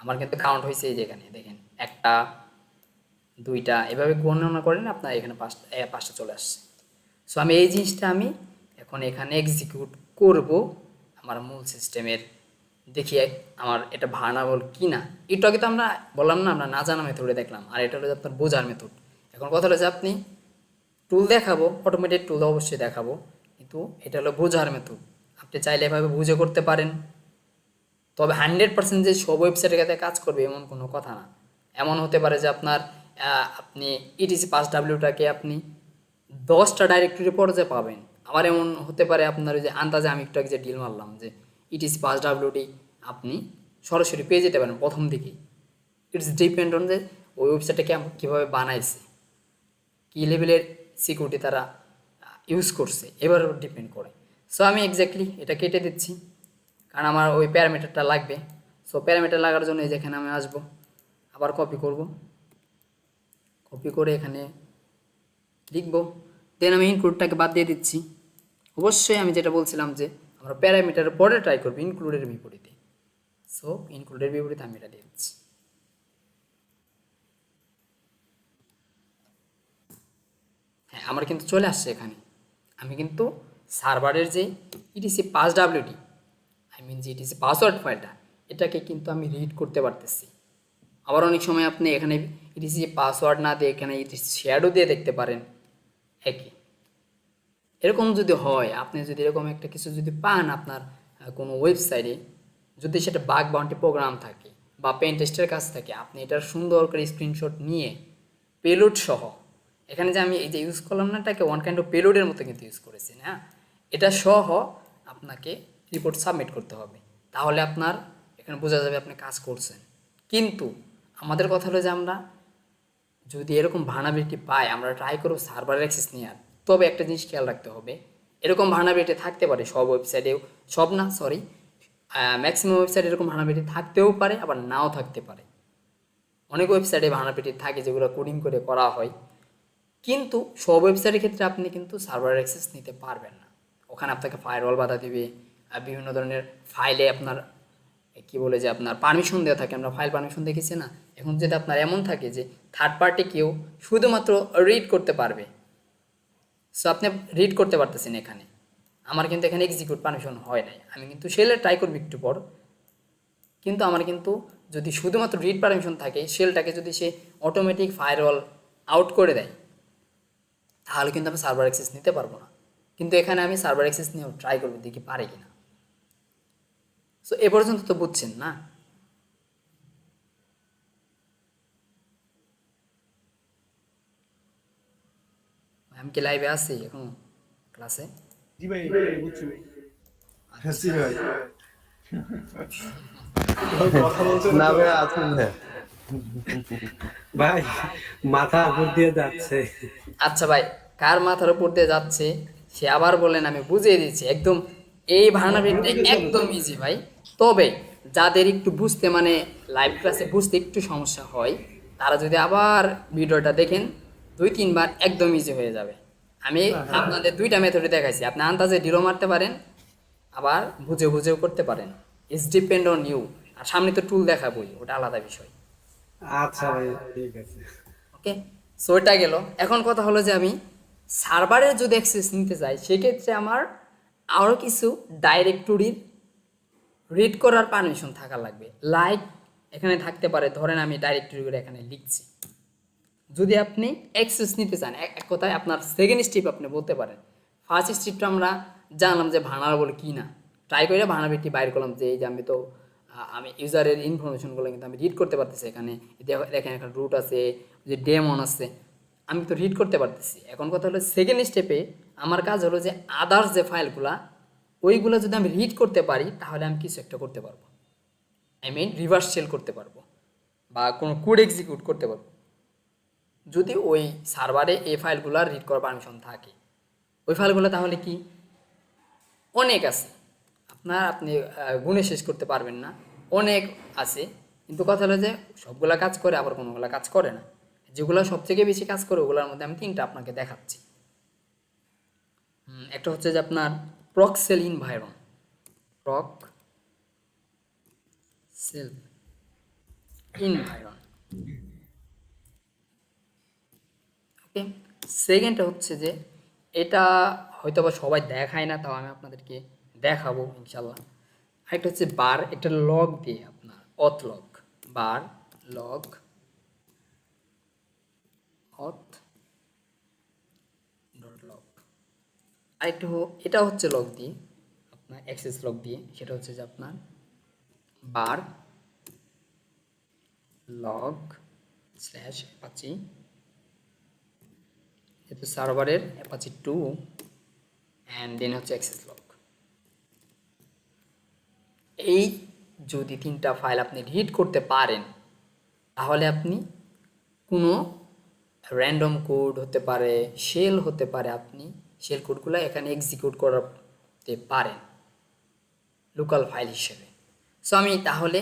[SPEAKER 1] আমার কিন্তু কাউন্ট হয়েছে এই যে এখানে দেখেন 1টা 2টা এভাবে গণনা করেন আপনার এখানে 5টা চলে আসছে। সো আমি এই জিনিসটা আমি এখন এখানে এক্সিকিউট করব আমার মূল সিস্টেমের, দেখি আমার এটা ভার্নাবল কি না। একটু আগে তো আমরা বললাম না আমরা না জানা মেথডে দেখলাম, আর এটা হলো যে আপনার বোঝার মেথড। এখন কথা হলো যে আপনি টুল দেখাবো, অটোমেটেড টুল অবশ্যই দেখাবো, কিন্তু এটা হলো বোঝার মেথড। আপনি চাইলে এভাবে বুঝে করতে পারেন, তবে 100% যে সব ওয়েবসাইটের কাজ করবে এমন কোনো কথা না। এমন হতে পারে যে আপনার আপনি ইটিসি পাস ডাব্লিউটাকে আপনি 10টা ডাইরেক্টরি পর্যায়ে পাবেন। আবার এমন হতে পারে আপনার ওই যে আন্দাজে আমি একটু আগে যে ডিল মারলাম যে ইটিসি পাস ডাব্লিউটি আপনি সরাসরি পেয়ে যেতে পারেন প্রথম দিকেই। ইটস ডিপেন্ড অন যে ওই ওয়েবসাইটটাকে কীভাবে বানাইছে, কী লেভেলের সিকিউরিটি তারা ইউজ করছে, এবার ডিপেন্ড করে। সো আমি এক্স্যাক্টলি এটা কেটে দিচ্ছি কারণ আমার ওই প্যারামিটারটা লাগবে। সো প্যারামিটার লাগার জন্য এই যেখানে আমি আসবো, আবার কপি করব, কপি করে এখানে লিখবো, দেন আমি ইনক্লুডটাকে বাদ দিয়ে দিচ্ছি। অবশ্যই আমি যেটা বলছিলাম যে আমরা প্যারামিটারের পরে ট্রাই করবো ইনক্লুডের বিপরীতে। সো ইনক্লুডের বিপরীতে আমি এটা দিয়ে দিচ্ছি। হ্যাঁ, আমার কিন্তু চলে আসছে এখানে। আমি কিন্তু সার্ভারের যে ইটিসি পাস ডাব্লিউটি যে ইটিসি পাসওয়ার্ড ফাইলটা এটাকে কিন্তু আমি রিড করতে পারতেছি। আবার অনেক সময় আপনি এখানে ইটিসি পাসওয়ার্ড না দিয়ে এখানে ইটিসি শ্যাডো দিয়ে দেখতে পারেন একই। এরকম যদি হয়, আপনি যদি এরকম একটা কিছু যদি পান আপনার কোনো ওয়েবসাইটে, যদি সেটা বাগ বাউন্টি প্রোগ্রাম থাকে বা পেন টেস্টের কাজ থাকে, আপনি এটার সুন্দর করে স্ক্রিনশট নিয়ে পেলোড সহ, এখানে যে আমি এই যে ইউজ করলাম না এটাকে ওয়ান কাইন্ড অফ পেলোডের মতো কিন্তু ইউজ করেছি না, এটা সহ আপনাকে রিপোর্ট সাবমিট করতে হবে। তাহলে আপনার এখানে বোঝা যাবে আপনি কাজ করছেন। কিন্তু আমাদের কথা হলো যে আমরা যদি এরকম ভার্নাবিলিটি পাই আমরা ট্রাই করব সার্ভারের অ্যাক্সেস নেওয়ার। তবে একটা জিনিস খেয়াল রাখতে হবে, এরকম ভার্নাবিলিটি থাকতে পারে সব ওয়েবসাইটেও, সব না সরি, ম্যাক্সিমাম ওয়েবসাইটে এরকম ভার্নাবিলিটি থাকতেও পারে আবার নাও থাকতে পারে। অনেক ওয়েবসাইটে ভার্নাবিলিটি থাকে যেগুলো কোডিং করে করা হয়, কিন্তু সব ওয়েবসাইটের ক্ষেত্রে আপনি কিন্তু সার্ভার অ্যাক্সেস নিতে পারবেন না। ওখানে আপনাকে ফায়ারওয়াল বাধা দিবে, আর বিভিন্ন ধরনের ফাইলে আপনার কি বলে যে আপনার পারমিশন দেওয়া থাকে, আমরা ফাইল পারমিশন দেখেছি না। এখন যেটা আপনার এমন থাকে যে থার্ড পার্টি কেউ শুধুমাত্র রিড করতে পারবে, সো আপনি রিড করতে পারতেছেন। এখানে আমার কিন্তু এখানে এক্সিকিউট পারমিশন হয় নাই, আমি কিন্তু শেলে ট্রাই করবো একটু পর। কিন্তু আমার কিন্তু যদি শুধুমাত্র রিড পারমিশন থাকে, শেলটাকে যদি সে অটোমেটিক ফায়ারওয়াল আউট করে দেয়, তাহলে কিন্তু আমি সার্ভার অ্যাক্সেস নিতে পারবো না। কিন্তু এখানে আমি সার্ভার অ্যাক্সেস নিয়েও ট্রাই করবো, দেখি পারে কিনা। সো এ পর্যন্ত তো বুঝছেন না? আমি কি লাইভে আছি এখন ক্লাসে?
[SPEAKER 2] জি ভাই বুঝছি ভাই।
[SPEAKER 3] হ্যাঁ জি ভাই।
[SPEAKER 2] কথা বলতে
[SPEAKER 3] না ভাই আছেন না।
[SPEAKER 2] ভাই মাথা উপর দিয়ে যাচ্ছে।
[SPEAKER 1] আচ্ছা ভাই, কার মাথার উপর দিয়ে যাচ্ছে সে আবার বলেন, আমি বুঝিয়ে দিচ্ছি। একদম এই ভার্নাবিলিটি একদম ইজি ভাই। তবে যাদের একটু বুঝতে মানে লাইভ ক্লাসে বুঝতে একটু সমস্যা হয়, তারা যদি আবার ভিডিওটা দেখেন 2-3 বার একদম ইজি হয়ে যাবে। আমি আপনাদের 2টা মেথডে দেখাইছি, আপনি আন্দাজে ডিলও মারতে পারেন আবার বুঝে বুঝেও করতে পারেন। It's depend on you. আর সামনে তো টুল দেখাবোই, ওটা আলাদা বিষয়।
[SPEAKER 2] আচ্ছা ভাই ঠিক আছে।
[SPEAKER 1] ওকে, সো এটা গেল। এখন কথা হলো যে আমি সার্ভারের যদি অ্যাক্সেস নিতে চাই সেক্ষেত্রে আমার আরও কিছু ডাইরেক্টরির রিড করার পারমিশন থাকা লাগবে। লাইক এখানে থাকতে পারে, ধরেন আমি ডাইরেক্টরিগুলো এখানে লিখছি। যদি আপনি অ্যাক্সেস নিতে চান, এক কথায় আপনার সেকেন্ড স্টেপ আপনি বলতে পারেন। ফার্স্ট স্টেপটা আমরা জানলাম যে ভার্নারেবল কি না, ট্রাই করে ভার্নারেবিলিটি বাইর করলাম যে এই যে আমি তো আমি ইউজারের ইনফরমেশনগুলো কিন্তু আমি রিড করতে পারতেছি। এখানে দেখেন এখানে রুট আছে, যে ডেমন আছে, আমি তো রিড করতে পারতেছি। এখন কথা হলো সেকেন্ড স্টেপে আমার কাজ হলো যে আদার্স যে ফাইলগুলা ওইগুলো যদি আমি রিড করতে পারি তাহলে আমি কিছু একটা করতে পারবো। আই মিন রিভার্স শেল করতে পারবো বা কোনো কোড এক্সিকিউট করতে পারবো যদি ওই সার্ভারে এই ফাইলগুলো রিড করার পারমিশন থাকে। ওই ফাইলগুলো তাহলে কি অনেক আছে, আপনি গুণে শেষ করতে পারবেন না, অনেক আছে। কিন্তু কথা হলো যে সবগুলা কাজ করে, আবার কোনোগুলা কাজ করে না। যেগুলো সবথেকে বেশি কাজ করে ওগুলোর মধ্যে আমি 3টা আপনাকে দেখাচ্ছি। একটা হচ্ছে যে আপনার প্রক্সেল ইনভায়রন, প্রক্সেল ইনভায়রন, ওকে। সেকেন্ডটা হচ্ছে যে এটা হয়তো বা সবাই দেখায় না, তাও আমি আপনাদেরকে দেখাবো ইনশাল্লাহ। আরেকটা হচ্ছে বার, একটা লগ দিয়ে আপনার অথ লগ, বার লগ অথ ডট লগ। আরেকটা এটা হচ্ছে লগ দিয়ে আপনার অ্যাক্সেস লগ দিয়ে, সেটা হচ্ছে যে আপনার বার লগ স্ল্যাশ অ্যাপাচি, যেহেতু সার্ভারের অ্যাপাচি 2 অ্যান্ড দেন হচ্ছে অ্যাক্সেস লগ। এই যদি 3টা ফাইল আপনি রিড করতে পারেন তাহলে আপনি কোনো র্যান্ডম কোড হতে পারে, শেল হতে পারে, আপনি শেল কোডগুলো এখানে এক্সিকিউট করতে পারেন লোকাল ফাইল হিসেবে। সো আমি তাহলে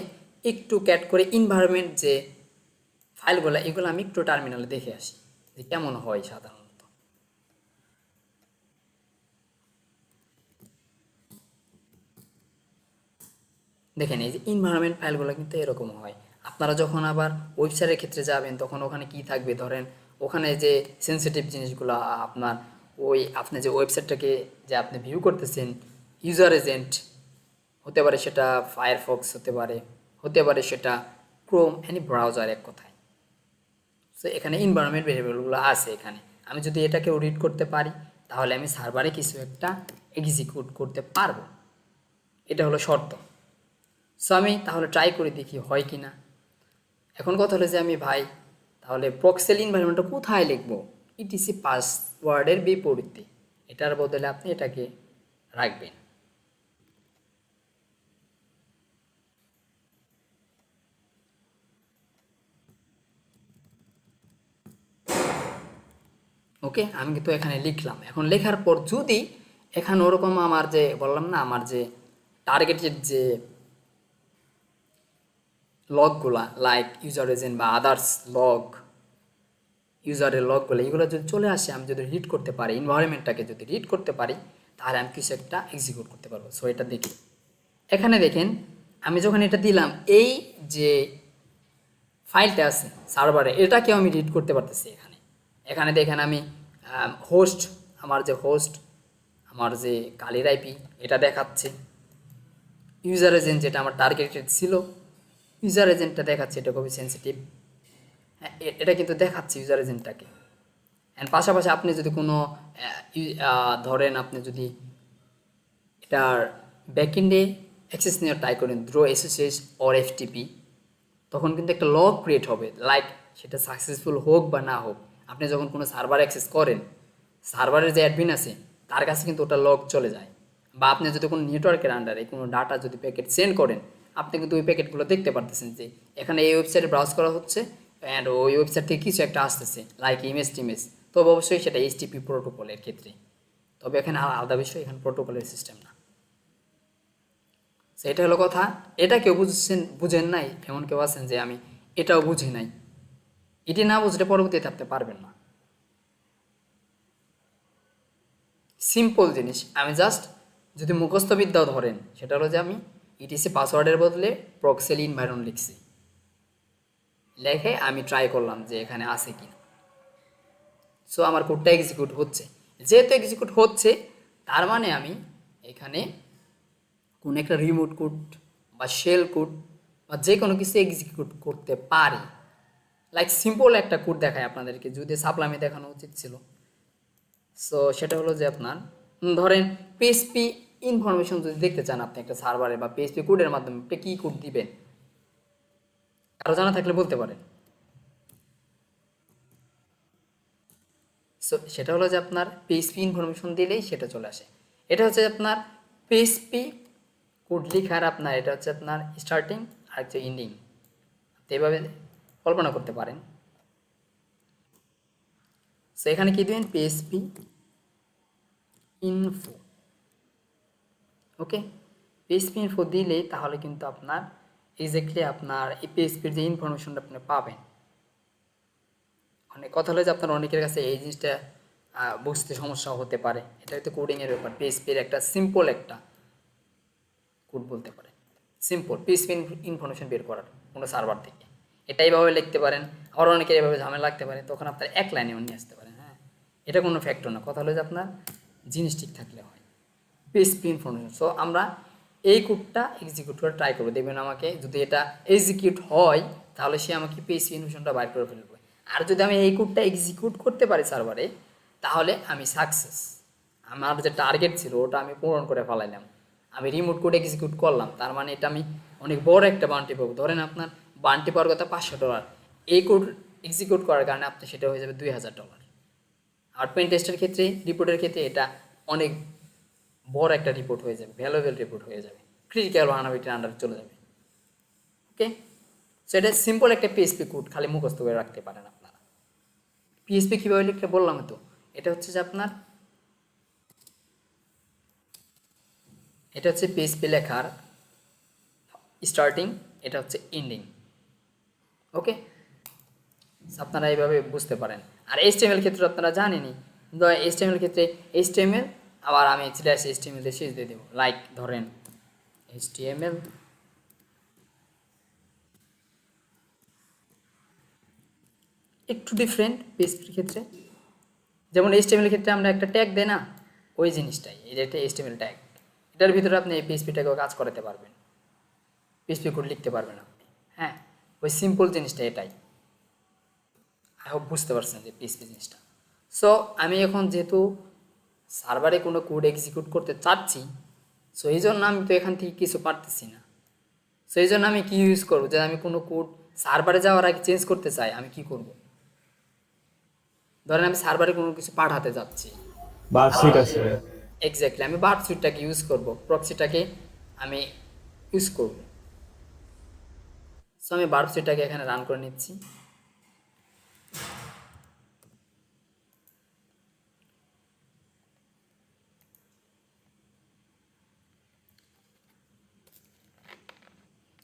[SPEAKER 1] একটু ক্যাট করে এনভায়রনমেন্ট যে ফাইলগুলো এগুলো আমি একটু টার্মিনালে দেখে আসি যে কেমন হয় সাধারণত। দেখেন এই যে এনভায়রনমেন্ট ফাইলগুলো কিন্তু এরকম হয়। আপনারা যখন আবার ওয়েবসাইটের ক্ষেত্রে যাবেন তখন ওখানে কি থাকবে, ধরেন ওখানে যে সেনসিটিভ জিনিসগুলো আপনার আপনি যে ওয়েবসাইটটাকে যে আপনি ভিউ করতেছেন, ইউজার এজেন্ট হতে পারে, সেটা ফায়ারফক্স হতে পারে সেটা ক্রোম, এনি ব্রাউজার এক কথায়। সো এখানে এনভায়রনমেন্ট ভেরিয়েবলগুলো আছে। এখানে আমি যদি এটাকেও রিড করতে পারি তাহলে আমি সার্ভারে কিছু একটা এক্সিকিউট করতে পারবো, এটা হলো শর্ত। সো আমি তাহলে ট্রাই করে দেখি হয় কি না। এখন কথা হলো যে আমি তাহলে প্রক্সেল এনভায়রনমেন্টটা কোথায় লিখবো, ইটিসি পাসওয়ার্ডের বিপরীতে, এটার বদলে আপনি এটাকে রাখবেন। ওকে, আমি কিন্তু এখানে লিখলাম। এখন লেখার পর যদি এখানে ওরকম আমার যে বললাম না, আমার যে টার্গেটেড যে লগগুলা লাইক ইউজার এজেন্ট বা আদার্স লগ, ইউজারের লগগুলো এগুলো যদি চলে আসে, আমি যদি রিড করতে পারি, এনভায়রনমেন্টটাকে যদি রিড করতে পারি তাহলে আমি কিছু একটা এক্সিকিউট করতে পারবো। সো এটা দেখি, এখানে দেখেন আমি যখন এটা দিলাম, এই যে ফাইলটা আছে সার্ভারে এটাকেও আমি রিড করতে পারতেছি। এখানে দেখেন আমি হোস্ট, আমার যে কালির আইপি এটা দেখাচ্ছে, ইউজার এজেন্ট যেটা আমার টার্গেটেড ছিল, ইউজার এজেন্টটা দেখাচ্ছে, এটা খুবই সেন্সিটিভ, এটা কিন্তু দেখাচ্ছে ইউজার এজেন্টটাকে। অ্যান্ড পাশাপাশি আপনি যদি কোনো ধরেন আপনি যদি এটার ব্যাকএন্ডে অ্যাক্সেস নেওয়ার ট্রাই করেন থ্রো এসএসএস অর এফটিপি, তখন কিন্তু একটা লগ ক্রিয়েট হবে, লাইক সেটা সাকসেসফুল হোক বা না হোক। আপনি যখন কোনো সার্ভার অ্যাক্সেস করেন, সার্ভারের যে অ্যাডমিন আছে তার কাছে কিন্তু ওটা লগ চলে যায়। বা আপনি যদি কোনো নেটওয়ার্কের আন্ডারে কোনো ডাটা যদি প্যাকেট সেন্ড করেন, আপনি কিন্তু ওই প্যাকেটগুলো দেখতে পারতেছেন যে এখানে এই ওয়েবসাইটে ব্রাউজ করা হচ্ছে অ্যান্ড ওই ওয়েবসাইট থেকে কিছু একটা আসতেছে লাইক ইমেজ টিমেজ। তবে অবশ্যই সেটা এইচটিপি প্রোটোকলের ক্ষেত্রে, তবে এখানে আলাদা বিষয়, এখানে প্রোটোকলের সিস্টেম না। সেটা হলো কথা। এটা কেউ বুঝেন নাই এমন কেউ আছেন যে আমি এটাও বুঝি নাই, এটি না বুঝলে পরবর্তীতে থাকতে পারবেন না। সিম্পল জিনিস, আমি জাস্ট যদি মুখস্থ বিদ্যাও ধরেন, সেটা হলো যে আমি ইটিসি পাসওয়ার্ডের বদলে প্রক্সেল ইনভায়রন লিখছি, লেখে আমি ট্রাই করলাম যে এখানে আছে কি। সো আমার কোডটা এক্সিকিউট হচ্ছে, যেহেতু এক্সিকিউট হচ্ছে তার মানে আমি এখানে কোনো একটা রিমোট কোড বা শেল কোড বা যে কোনো কিছু এক্সিকিউট করতে পারি। লাইক সিম্পল একটা কোড দেখায় আপনাদেরকে, যদি সাপ্লামে দেখানো উচিত ছিল। সো সেটা হলো যে আপনার ধরেন পিএইচপি ইনফরমেশন যদি দেখতে চান আপনি একটা সার্ভারে বা পিএইচপি কোডের মাধ্যমে আপনি কী কোড দিবেন, কারো জানা থাকলে বলতে পারেন। সো সেটা হলো যে আপনার পিএইচপি ইনফরমেশন দিলেই সেটা চলে আসে। এটা হচ্ছে আপনার পিএইচপি কোড লিখার আপনার এটা হচ্ছে আপনার স্টার্টিং আর হচ্ছে এন্ডিং, তো এভাবে কল্পনা করতে পারেন। সো এখানে কি দিবেন, পিএইচপি ইনফো। ওকে, পিএইচপি ইনফো দিলে তাহলে কিন্তু আপনার এক্স্যাক্টলি আপনার এই পিএইচপির যে ইনফরমেশনটা আপনি পাবেন। অনেক কথা হলো যে আপনার অনেকের কাছে এই জিনিসটা বুঝতে সমস্যা হতে পারে, এটা হয়তো কোডিংয়ের ব্যাপার। পিএইচপির একটা সিম্পল একটা কোড বলতে পারে, সিম্পল পিএইচপি ইনফরমেশন বের করার কোনো সার্ভার থেকে, এটা এইভাবে লিখতে পারেন। আবার অনেকের এভাবে ঝামেলা লাগতে পারে, তখন আপনার এক লাইনে নিয়ে আসতে পারেন। হ্যাঁ, এটা কোনো ফ্যাক্টর না, কথা হলো যে আপনার জিনিস ঠিক থাকলে হয়। PHP information. সো আমরা এই কোডটা এক্সিকিউট করে ট্রাই করবো, দেখবেন আমাকে যদি এটা এক্সিকিউট হয় তাহলে সে আমাকে পিএইচপি ইনফরমেশনটা বাইর করে ফেলবে। আর যদি আমি এই কোডটা এক্সিকিউট করতে পারি সার্ভারে, তাহলে আমি সাকসেস। আমার যে টার্গেট ছিল ওটা আমি পূরণ করে ফেলাইলাম। আমি রিমোট কোড এক্সিকিউট করলাম, তার মানে এটা আমি অনেক বড় একটা বান্টি পাবো। ধরেন আপনার বান্টি পাওয়ার কথা $500, এই কোড এক্সিকিউট করার কারণে আপনার সেটা হয়ে যাবে $2000। আর পেন টেস্টের ক্ষেত্রে, রিপোর্টের ক্ষেত্রে এটা অনেক বড় একটা রিপোর্ট হয়ে যাবে, ভ্যালুয়েবল রিপোর্ট হয়ে যাবে, ক্রিটিক্যাল ভার্নাবিলিটির আন্ডারে চলে যাবে। ওকে, সো এটা সিম্পল একটা পিএইচপি কোড, খালি মুখস্থ করে রাখতে পারেন আপনারা। পিএইচপি কীভাবে লিখতে বললাম তো, এটা হচ্ছে যে আপনার এটা হচ্ছে পিএইচপি লেখার স্টার্টিং, এটা হচ্ছে এন্ডিং। ওকে, আপনারা এইভাবে বুঝতে পারেন। আর এইচটিএমএল ক্ষেত্রে আপনারা জানেনই, এইচটিএমএল ক্ষেত্রে এইচটিএমএল, আবার আমি স্ল্যাশ এইচটিএমএল দিয়ে শেষ দিয়ে দেবো। লাইক ধরেন এইচটিএমএল একটু ডিফারেন্ট পিএইচপির ক্ষেত্রে, যেমন এইচটিএমএল ক্ষেত্রে আমরা একটা ট্যাগ দেই না, ওই জিনিসটাই এই যে একটা এইচটিএমএল ট্যাগ, এটার ভিতরে আপনি এই পিএইচপিটাকেও কাজ করাতে পারবেন, পিএইচপি কোড লিখতে পারবেন আপনি। হ্যাঁ, ওই সিম্পল জিনিসটা এটাই। আই হোপ বুঝতে পারছেন যে পিএইচপি জিনিসটা। সো আমি এখন যেহেতু সার্ভারে কোনো কোড এক্সিকিউট করতে চাচ্ছি, সো এই জন্য আমি তো এখান থেকে কিছু পারতেছি না। সো এই জন্য আমি কী ইউজ করবো, যে আমি কোনো কোড সার্ভারে যাওয়ার আগে চেঞ্জ করতে চাই, আমি কি করব? ধরেন আমি সার্ভারে কোনো কিছু পাঠাতে যাচ্ছি,
[SPEAKER 2] বাস সিট আছে।
[SPEAKER 1] এক্স্যাক্টলি আমি বার্ড সুইটটাকে ইউজ করব, প্রক্সিটাকে আমি ইউজ করব। সো আমি বার্ড সুইটটাকে এখানে রান করে নিচ্ছি।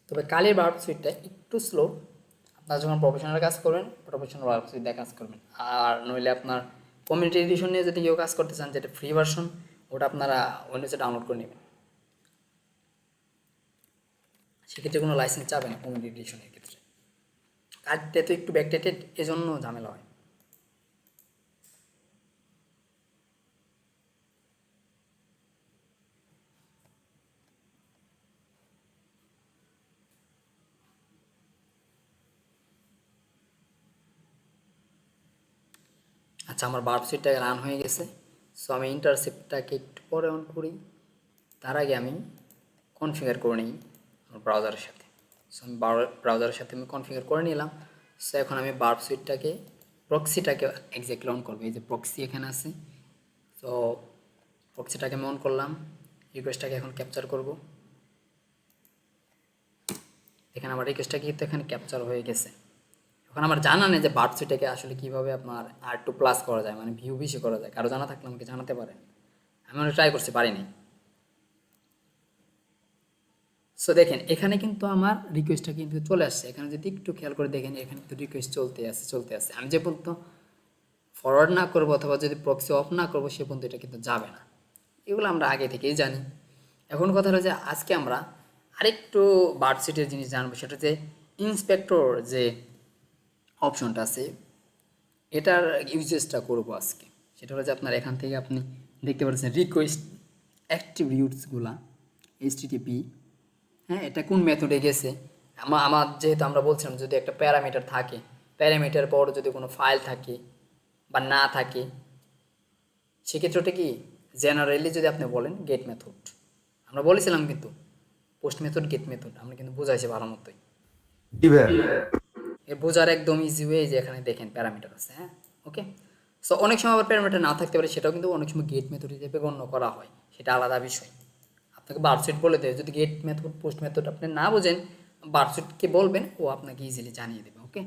[SPEAKER 1] তবে কালির বার্ড সুইটটা একটু স্লো, আপনারা যখন প্রফেশনাল কাজ করবেন প্রফেশনাল বার্ড সুইট দিয়ে কাজ করবেন। আর নইলে আপনার কমিউনিটি এডিশন নিয়ে যদি কেউ কাজ করতে চান, যেটা ফ্রি ভার্সন, ওটা আপনারা উইন্ডোজে ডাউনলোড করে নেবেন, সেক্ষেত্রে কোনো লাইসেন্স চাবে না কমিউনিটি এডিশনের ক্ষেত্রে। কাজটা তো একটু ব্যাকডেটেড, এজন্য ঝামেলা হয়। আচ্ছা, আমার বার্ব সুইটটা রান হয়ে গেছে। সো আমি ইন্টারসেপ্টটাকে একটু পরে অন করি, তার আগে আমি কনফিগার করে নিই আমার ব্রাউজারের সাথে। সো আমি ব্রাউজারের সাথে আমি কনফিগার করে নিলাম। সো এখন আমি বার্ব সুইটটাকে প্রক্সিটাকে এক্স্যাক্টলি অন করবো। এই যে প্রক্সি এখানে আছে, তো প্রক্সিটাকে আমি অন করলাম, রিকোয়েস্টটাকে এখন ক্যাপচার করব। এখানে আমার রিকোয়েস্টটা কিন্তু এখানে ক্যাপচার হয়ে গেছে। এখন আমার জানা নেই যে বার্ড সুইটটাকে আসলে কীভাবে আপনার R2+ করা যায়, মানে ভিউ বেশি করা যায়। কারো জানা থাকলে আমাকে জানাতে পারেন, আমি অনেক ট্রাই করছি, পারিনি। সো দেখেন এখানে কিন্তু আমার রিকোয়েস্টটা কিন্তু চলে আসছে। এখানে যদি একটু খেয়াল করে দেখেন, এখানে কিন্তু রিকোয়েস্ট চলতে আছে। আমি যে পর্যন্ত ফরওয়ার্ড না করবো অথবা যদি প্রক্সি অফ না করবো সে পর্যন্ত এটা কিন্তু যাবে না। এগুলো আমরা আগে থেকেই জানি। এখন কথা হলো যে আজকে আমরা আরেকটু বার্ড সুইটের জিনিস জানবো, সেটা যে ইন্সপেক্টর যে অপশনটা আছে, এটার ইউজেসটা করবো আজকে। সেটা হলো যে আপনার এখান থেকে আপনি দেখতে পাচ্ছেন রিকোয়েস্ট অ্যাট্রিবিউটসগুলা এইচটিটিপি, হ্যাঁ, এটা কোন মেথডে গেছে। আমার যেহেতু আমরা বলছিলাম যদি একটা প্যারামিটার থাকে, প্যারামিটার পর যদি কোনো ফাইল থাকে বা না থাকে, সেক্ষেত্রে ওটা কি জেনারেলি যদি আপনি বলেন গেট মেথড, আমরা বলেছিলাম কিন্তু পোস্ট মেথড গেট মেথড আমরা কিন্তু বোঝাইছি ভালো মতোই।
[SPEAKER 3] জি ভাইয়া।
[SPEAKER 1] এর বোঝার একদম ইজি ওয়ে যে এখানে দেখেন প্যারামিটার আছে, হ্যাঁ, ওকে। সো অনেক সময় আবার প্যারামিটার না থাকতে পারে, সেটাও কিন্তু অনেক সময় গেট মেথড হিসেবে গণ্য করা হয়, সেটা আলাদা বিষয়। আপনাকে বারসুইট বলে দেবে, যদি গেট মেথড পোস্ট মেথড আপনি না বোঝেন বারসুইটকে বলবেন, ও আপনাকে ইজিলি জানিয়ে দেবে, ওকে।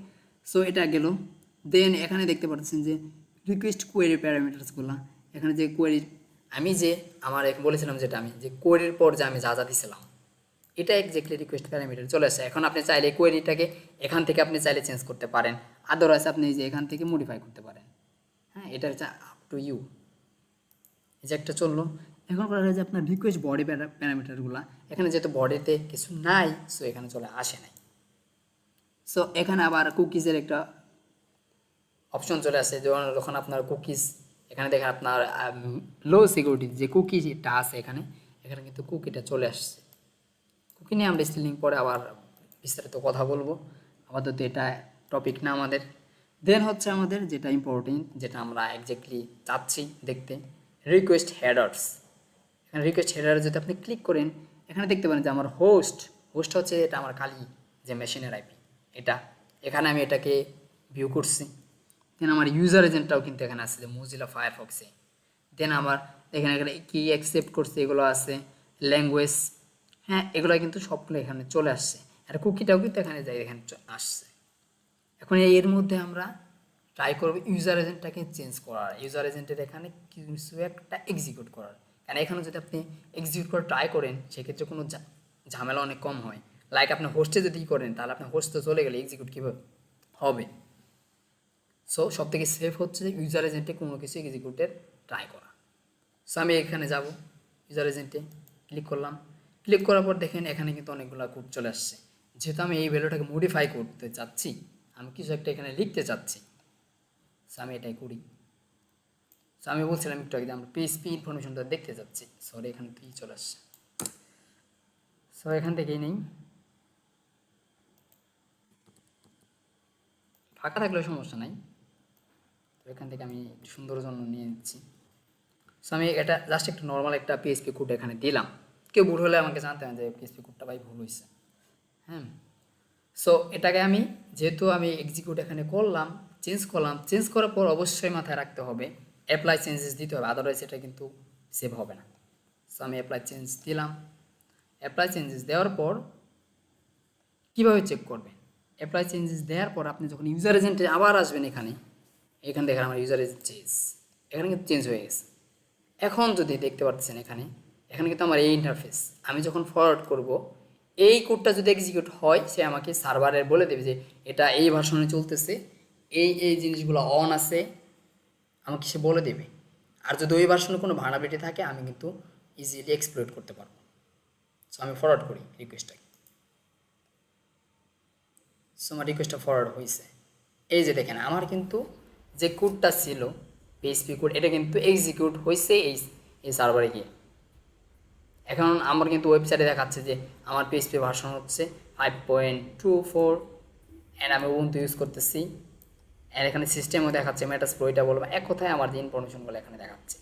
[SPEAKER 1] সো এটা গেল। দেন এখানে দেখতে পাচ্ছেন যে রিকোয়েস্ট কোয়েরি প্যারামিটার্সগুলো, এখানে যে কোয়েরি আমি যে আমার বলেছিলাম যেটা আমি যে কোয়েরির পর যে আমি যা যা দিছিলাম এটা এক্স্যাক্টলি রিকোয়েস্ট প্যারামিটার চলে আসে। এখন আপনি চাইলে কোয়েরিটাকে এখান থেকে আপনি চাইলে চেঞ্জ করতে পারেন, আদারওয়াইজ আপনি এই যে এখান থেকে মডিফাই করতে পারেন, হ্যাঁ, এটা হচ্ছে আপ টু ইউ। এই যে একটা চললো। এখন করা হয় যে আপনার রিকোয়েস্ট বডি প্যারামিটারগুলো, এখানে যেহেতু বডিতে কিছু নাই সো এখানে চলে আসে নাই। সো এখানে আবার কুকিজের একটা অপশন চলে আসে, যখন আপনার কুকিজ এখানে দেখেন আপনার লো সিকিউরিটি যে কুকিটা আছে এখানে, এখানে কিন্তু কুকিটা চলে আসছে। কুকি নিয়ে আমরা স্টিলিং পরে আবার বিস্তারিত কথা বলবো, আপাতত এটা টপিক না আমাদের। দেন হচ্ছে আমাদের যেটা ইম্পর্টেন্ট, যেটা আমরা এক্স্যাক্টলি চাচ্ছি দেখতে, রিকোয়েস্ট হেডার্স। এখানে রিকোয়েস্ট হেডারে যদি আপনি ক্লিক করেন, এখানে দেখতে পারেন যে আমার হোস্ট হচ্ছে এটা আমার খালি যে মেশিনের আইপি এটা, এখানে আমি এটাকে ভিউ করছি। দেন আমার ইউজার এজেন্টটাও কিন্তু এখানে আছে যে মোজিলা ফায়ারফক্সে। দেন আমার এখানে এখানে কি অ্যাকসেপ্ট করছে এগুলো আছে, ল্যাঙ্গুয়েজ, হ্যাঁ, এগুলো কিন্তু সবগুলো এখানে চলে আসছে। আর কুকিটাও কিন্তু এখানে যাই এখানে আসছে। এখন এর মধ্যে আমরা ট্রাই করব ইউজার এজেন্টটাকে চেঞ্জ করার, ইউজার এজেন্টের এখানে কিছু একটা এক্সিকিউট করার। কারণ এখানে যদি আপনি এক্সিকিউট করে ট্রাই করেন সেক্ষেত্রে কোনো ঝামেলা অনেক কম হয়। লাইক আপনি হোস্টে যদি করেন তাহলে আপনার হোস্ট তো চলে গেলে এক্সিকিউট কীভাবে হবে। সো সব থেকে সেফ হচ্ছে ইউজার এজেন্টে কোনো কিছু এক্সিকিউটের ট্রাই করা। সো আমি এখানে যাব, ইউজার এজেন্টে ক্লিক করলাম। ক্লিক করার পর দেখেন এখানে কিন্তু অনেকগুলো কোড চলে আসছে। যেহেতু আমি এই ভ্যালুটাকে মডিফাই করতে চাচ্ছি, আমি কিছু একটা এখানে লিখতে চাচ্ছি, সো আমি এটাই করি। সো আমি বলছিলাম একটু আগে আমরা পিএইচপি ইনফরমেশনটা দেখতে চাচ্ছি, সরি এখানে থেকেই চলে আসছে। সো এখান থেকেই নেই, ফাঁকা থাকলেও সমস্যা নাই, তো এখান থেকে আমি সুন্দর জন্য নিয়ে নিচ্ছি। সো আমি এটা জাস্ট একটু নর্মাল একটা পিএইচপি কোড এখানে দিলাম। কেউ ভুল হলে আমাকে জানতে হবে যে পিএইচপি কোডটা ভাই ভুল হয়েছে, হ্যাঁ। সো এটাকে আমি যেহেতু আমি এক্সিকিউট এখানে করলাম, চেঞ্জ করার পর অবশ্যই মাথায় রাখতে হবে অ্যাপ্লাই চেঞ্জেস দিতে হবে, আদারওয়াইজ এটা কিন্তু সেভ হবে না। সো আমি অ্যাপ্লাই চেঞ্জ দিলাম। অ্যাপ্লাই চেঞ্জেস দেওয়ার পর কীভাবে চেক করবেন, অ্যাপ্লাই চেঞ্জেস দেওয়ার পর আপনি যখন ইউজার এজেন্টে আবার আসবেন এখানে দেখেন আমার ইউজার এজেন্ট এখানে কিন্তু চেঞ্জ হয়ে গেছে। এখন যদি দেখতে পাচ্ছেন এখানে কিন্তু আমার এই ইন্টারফেস, আমি যখন ফরওয়ার্ড করব এই কোডটা যদি এক্সিকিউট হয় সে আমাকে সার্ভারের বলে দেবে যে এটা এই ভার্সনে চলতেছে, এই জিনিসগুলো অন আছে, আমাকে সে বলে দেবে। আর যদি ওই ভার্সনে কোনো ভার্নাবিলিটি থাকে আমি কিন্তু ইজিলি এক্সপ্লয়েট করতে পারবো। সো আমি ফরওয়ার্ড করি রিকোয়েস্টটাকে। সো আমার রিকোয়েস্টটা ফরওয়ার্ড হয়েছে। এই যে দেখেন আমার কিন্তু যে কোডটা ছিল পিএইচপি কোড, এটা কিন্তু এক্সিকিউট হয়েছে এই সার্ভারে গিয়ে। এখন আমার কিন্তু ওয়েবসাইটে দেখাচ্ছে যে আমার পিএইচপি ভার্সন হচ্ছে 5.24 অ্যান্ড আমি উবুন্টু ইউজ করতেছি। অ্যান্ড এখানে সিস্টেমও দেখাচ্ছে মেটাস্প্লো, এটা বলবো এক কথায় আমার যে ইনফরমেশনগুলো এখানে দেখাচ্ছে।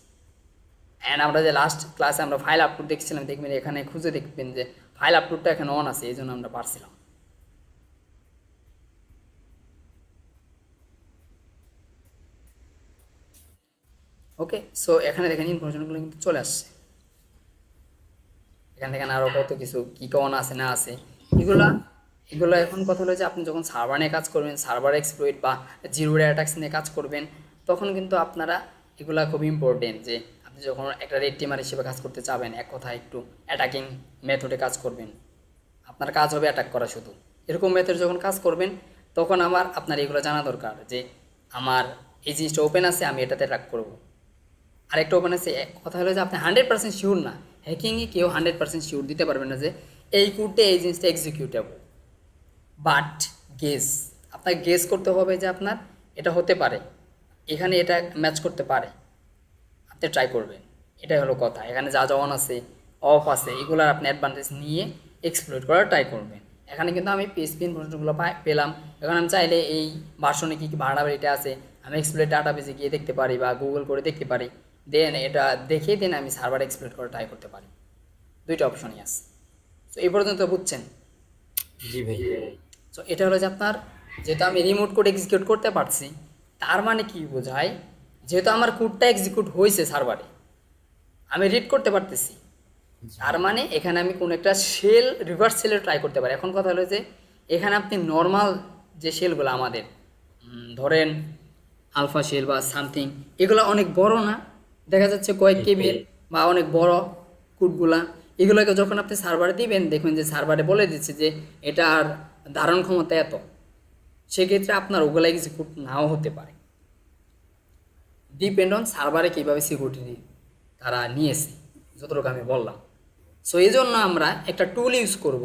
[SPEAKER 1] অ্যান্ড আমরা যে লাস্ট ক্লাসে আমরা ফাইল আপলোড দেখছিলাম, দেখবেন এখানে খুঁজে দেখবেন যে ফাইল আপলোডটা এখানে অন আছে, এই জন্য আমরা পারছিলাম। ওকে, সো এখানে দেখেন ইনফরমেশনগুলো কিন্তু চলে আসছে। এখান থেকে আরও কত কিছু কী কন আছে না আছে এগুলো এখন কথা হলো যে আপনি যখন সার্ভার নিয়ে কাজ করবেন, সার্ভার এক্সপ্লয়েট বা জিরো ডে অ্যাটাকস নিয়ে কাজ করবেন, তখন কিন্তু আপনারা এগুলো খুব ইম্পর্টেন্ট যে আপনি যখন একটা রেড টিমার হিসেবে কাজ করতে চাবেন, এক কথায় একটু অ্যাটাকিং মেথডে কাজ করবেন, আপনার কাজ হবে অ্যাটাক করা শুধু। এরকম মেথড যখন কাজ করবেন তখন আপনার এগুলো জানা দরকার যে আমার এই জিনিসটা ওপেন আছে, আমি এটাতে অ্যাটাক করবো। আরেকটা ওপেন আছে, কথা হলো যে আপনি 100% শিওর না, হ্যাকিংয়ে কেউ 100% শিওর দিতে পারবে না যে এই কোডে এই জিনিসটা এক্সিকিউটেবল, বাট আপনাকে গেস করতে হবে যে আপনার এটা হতে পারে। এখানে এটা ম্যাচ করতে পারে, আপনি ট্রাই করবেন। এটাই হলো কথা। এখানে যা যা অন আছে, অফ আছে, এগুলোর আপনি অ্যাডভান্টেজ নিয়ে এক্সপ্লোর করার ট্রাই করবেন। এখানে কিন্তু আমি পিএইচপি ইনফরমেশনগুলো পেলাম। এখন আমি চাইলে এই ভার্সনে কী কী ভাড়াবাড়িটা আছে আমি এক্সপ্লোর ডাটাবেসে গিয়ে দেখতে পারি বা গুগল করে দেখতে পারি। দেন এটা দেখে দেন আমি সার্ভার এক্সপ্লোর করে ট্রাই করতে পারি। দুইটা অপশনই আছে। তো এই পর্যন্ত বুঝছেন?
[SPEAKER 4] জি ভাই।
[SPEAKER 1] সো এটা হলো যে আপনার, যেহেতু আমি রিমোট কোড এক্সিকিউট করতে পারছি, তার মানে কি বোঝায়, যেহেতু আমার কোডটা এক্সিকিউট হয়েছে সার্ভারে, আমি রিড করতে পারতেছি, তার মানে এখানে আমি কোনো একটা শেল রিভার্স শেলে ট্রাই করতে পারি। এখন কথা হলো যে এখানে আপনি নর্মাল যে শেলগুলো আমাদের ধরেন আলফা শেল বা সামথিং, এগুলো অনেক বড় না, দেখা যাচ্ছে কয়েক কেবির বা অনেক বড় কোডগুলা, এগুলোকে যখন আপনি সার্ভারে দিবেন দেখবেন যে সার্ভারে বলে দিচ্ছে যে এটার ধারণ ক্ষমতা এত, সেক্ষেত্রে আপনার ওগুলো এক্সিকিউট নাও হতে পারে। ডিপেন্ড অন সার্ভারে কীভাবে সিকিউরিটি তারা নিয়েছে, যতটুকু আমি বললাম। সো এই জন্য আমরা একটা টুল ইউজ করব,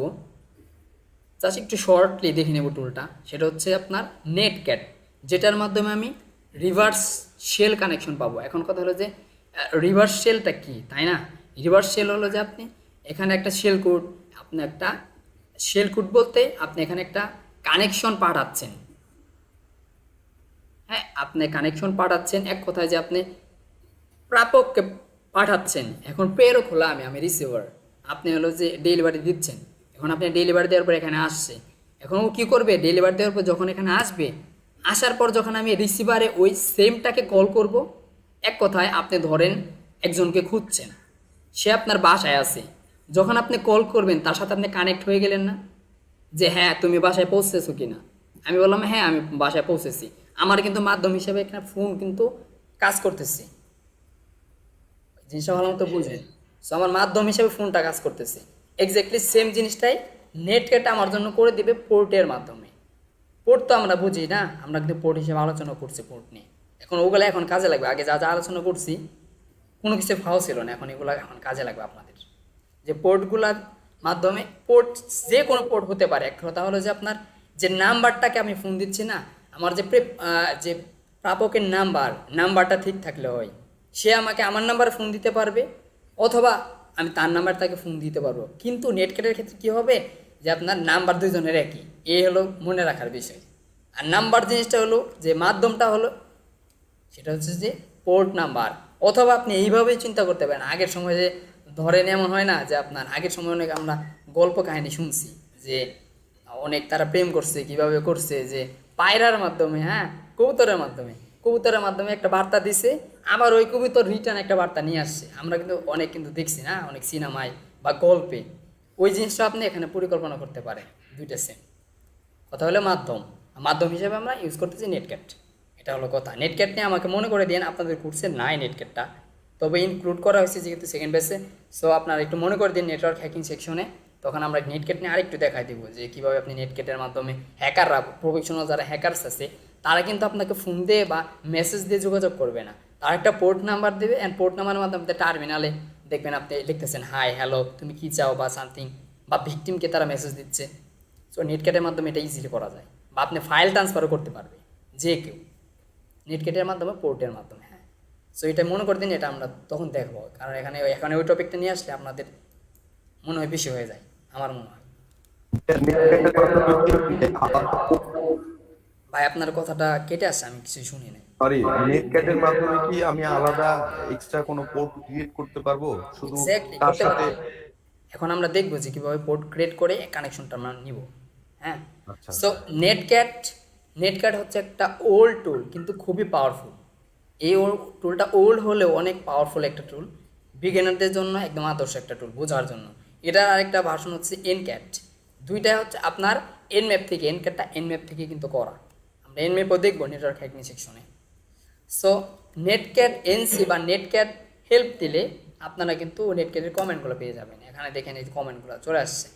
[SPEAKER 1] জাস্ট একটু শর্টলি দেখে নেব টুলটা। সেটা হচ্ছে আপনার নেটক্যাট, যেটার মাধ্যমে আমি রিভার্স শেল কানেকশন পাবো। এখন কথা হলো যে রিভার্স শেলটা কি, তাই না? রিভার্স শেল হলো যে আপনি এখানে একটা শেল কোড, আপনি একটা শেল কোড বলতে আপনি এখানে একটা কানেকশন পাঠাচ্ছেন। হ্যাঁ, আপনি কানেকশন পাঠাচ্ছেন, এক কথায় যে আপনি প্রাপককে পাঠাচ্ছেন। এখন প্রেরক হলো আমি রিসিভার, আপনি হলো যে ডেলিভারি দিচ্ছেন। এখন আপনি ডেলিভারি দেওয়ার পর এখানে আসছে, এখন ও কী করবে, ডেলিভারি দেওয়ার পর যখন এখানে আসবে, আসার পর যখন আমি রিসিভারে ওই সেমটাকে কল করব, এক কথায় আপনি ধরেন একজনকে খুঁজছেন, সে আপনার বাসায় আছে, যখন আপনি কল করবেন তার সাথে আপনি কানেক্ট হয়ে গেলেন না, যে হ্যাঁ তুমি বাসায় পৌঁছেছো কি না। আমি বললাম হ্যাঁ আমি বাসায় পৌঁছেছি, আমার কিন্তু মাধ্যম হিসেবে এখানে ফোন কিন্তু কাজ করতেছি। জিনিসটা ভালো মতো বুঝেন। সো আমার মাধ্যম হিসেবে ফোনটা কাজ করতেছে। এক্স্যাক্টলি সেম জিনিসটাই নেটক্যাট আমার জন্য করে দিবে পোর্টের মাধ্যমে। পোর্ট তো আমরা বুঝি না, আমরা কিন্তু পোর্ট হিসেবে আলোচনা করছি পোর্ট নিয়ে। এখন ওগুলো এখন কাজে লাগবে, আগে যা যা আলোচনা করছি কোনো কিছু ভাও ছিল না, এখন এগুলো এখন কাজে লাগবে আপনাদের। যে পোর্টগুলোর মাধ্যমে, পোর্ট যে কোনো পোর্ট হতে পারে। এক কথা হলো যে আপনার যে নাম্বারটাকে আমি ফোন দিচ্ছি না, আমার যে প্রাপকের নাম্বারটা ঠিক থাকলে হয়, সে আমাকে আমার নাম্বারে ফোন দিতে পারবে, অথবা আমি তার নাম্বার তাকে ফোন দিতে পারবো। কিন্তু নেটক্যাটের ক্ষেত্রে কী হবে, যে আপনার নাম্বার দুজনের একই, এই হলো মনে রাখার বিষয়। আর নাম্বার জিনিসটা হলো যে মাধ্যমটা হলো, সেটা হচ্ছে যে পোর্ট নাম্বার। অথবা আপনি এইভাবেই চিন্তা করতে পারেন, আগের সময় যে ধরেন এমন হয় না যে আপনার আগের সময় অনেক আমরা গল্প কাহিনী শুনছি যে অনেক তারা প্রেম করছে, কিভাবে করছে, যে পায়রার মাধ্যমে, হ্যাঁ কবুতরের মাধ্যমে একটা বার্তা দিছে, আবার ওই কবুতর রিটার্ন একটা বার্তা নিয়ে আসছে। আমরা কিন্তু অনেক কিন্তু দেখছি না, অনেক সিনেমায় বা গল্পে। ওই জিনিসটা আপনি এখানে পরিকল্পনা করতে পারেন, দুইটা সেম। কথা হলো মাধ্যম হিসেবে আমরা ইউজ করতেছি নেটক্যাট, এটা হলো কথা। নেটক্যাট নিয়ে আমাকে মনে করে দিন, আপনাদের কোর্সে নাই নেটক্যাটটা, তবে ইনক্লুড করা হয়েছে যেহেতু সেকেন্ড বেসে। সো আপনারা একটু মনে করে দিন নেটওয়ার্ক হ্যাকিং সেকশনে, তখন আমরা নেটক্যাট নিয়ে আরেকটু দেখাই দেবো যে কীভাবে আপনি নেটক্যাটের মাধ্যমে হ্যাকাররা, প্রফেশনাল যারা হ্যাকারস আছে, তারা কিন্তু আপনাকে ফোন দিয়ে বা মেসেজ দিয়ে যোগাযোগ করবে না, তার একটা পোর্ট নাম্বার দেবে, অ্যান্ড পোর্ট নাম্বারের মাধ্যমে টার্মিনালে দেখবেন আপনি লিখতেছেন হাই হ্যালো তুমি কী চাও বা সামথিং, বা ভিকটিমকে তারা মেসেজ দিচ্ছে। সো নেটক্যাটের মাধ্যমে এটা ইজিলি করা যায়, বা আপনি ফাইল ট্রান্সফারও করতে পারবে যে কেউ নেটক্যাটের মাধ্যমে, পোর্টের মাধ্যমে। হ্যাঁ, সো এটা মনে করে দিন, এটা আমরা তখন দেখবো, কারণ এখানে ওই টপিকটা নিয়ে আসলে আপনাদের মনে হয় বেশি হয়ে যায়, আমার মনে হয়। ভাই আপনার কথাটা কেটে আসছে, আমি কিছুই শুনি নাই।
[SPEAKER 3] সরি, নেটক্যাটের মাধ্যমে কি আমি আলাদা এক্সট্রা কোনো পোর্ট ক্রিয়েট করতে পারবো শুধু
[SPEAKER 1] এক্স্যাক্টলি
[SPEAKER 3] তার
[SPEAKER 1] করতে
[SPEAKER 3] সাথে?
[SPEAKER 1] পারবেন। এখন আমরা দেখবো যে কীভাবে পোর্ট ক্রিয়েট করে কানেকশনটা আমরা নিব। হ্যাঁ,
[SPEAKER 3] আচ্ছা,
[SPEAKER 1] সো নেটক্যাট হচ্ছে একটা ওল্ড টুল, কিন্তু খুবই পাওয়ারফুল। এই টুলটা ওল্ড হলেও অনেক পাওয়ারফুল একটা টুল, বিগিনারদের জন্য একদম আদর্শ একটা টুল বোঝার জন্য। এটার আরেকটা ভার্সন হচ্ছে এনক্যাট। দুইটাই হচ্ছে আপনার এনম্যাপ থেকে, এনক্যাটটা এনম্যাপ থেকে কিন্তু করা। আমরা এনম্যাপও দেখবো নেটওয়ার্ক হ্যাকিং সেকশনে। সো নেটক্যাট এনসি বা নেটক্যাট হেল্প দিলে আপনারা কিন্তু নেটক্যাটের কমেন্টগুলো পেয়ে যাবেন। এখানে দেখেন এই কমেন্টগুলো চলে আসছে,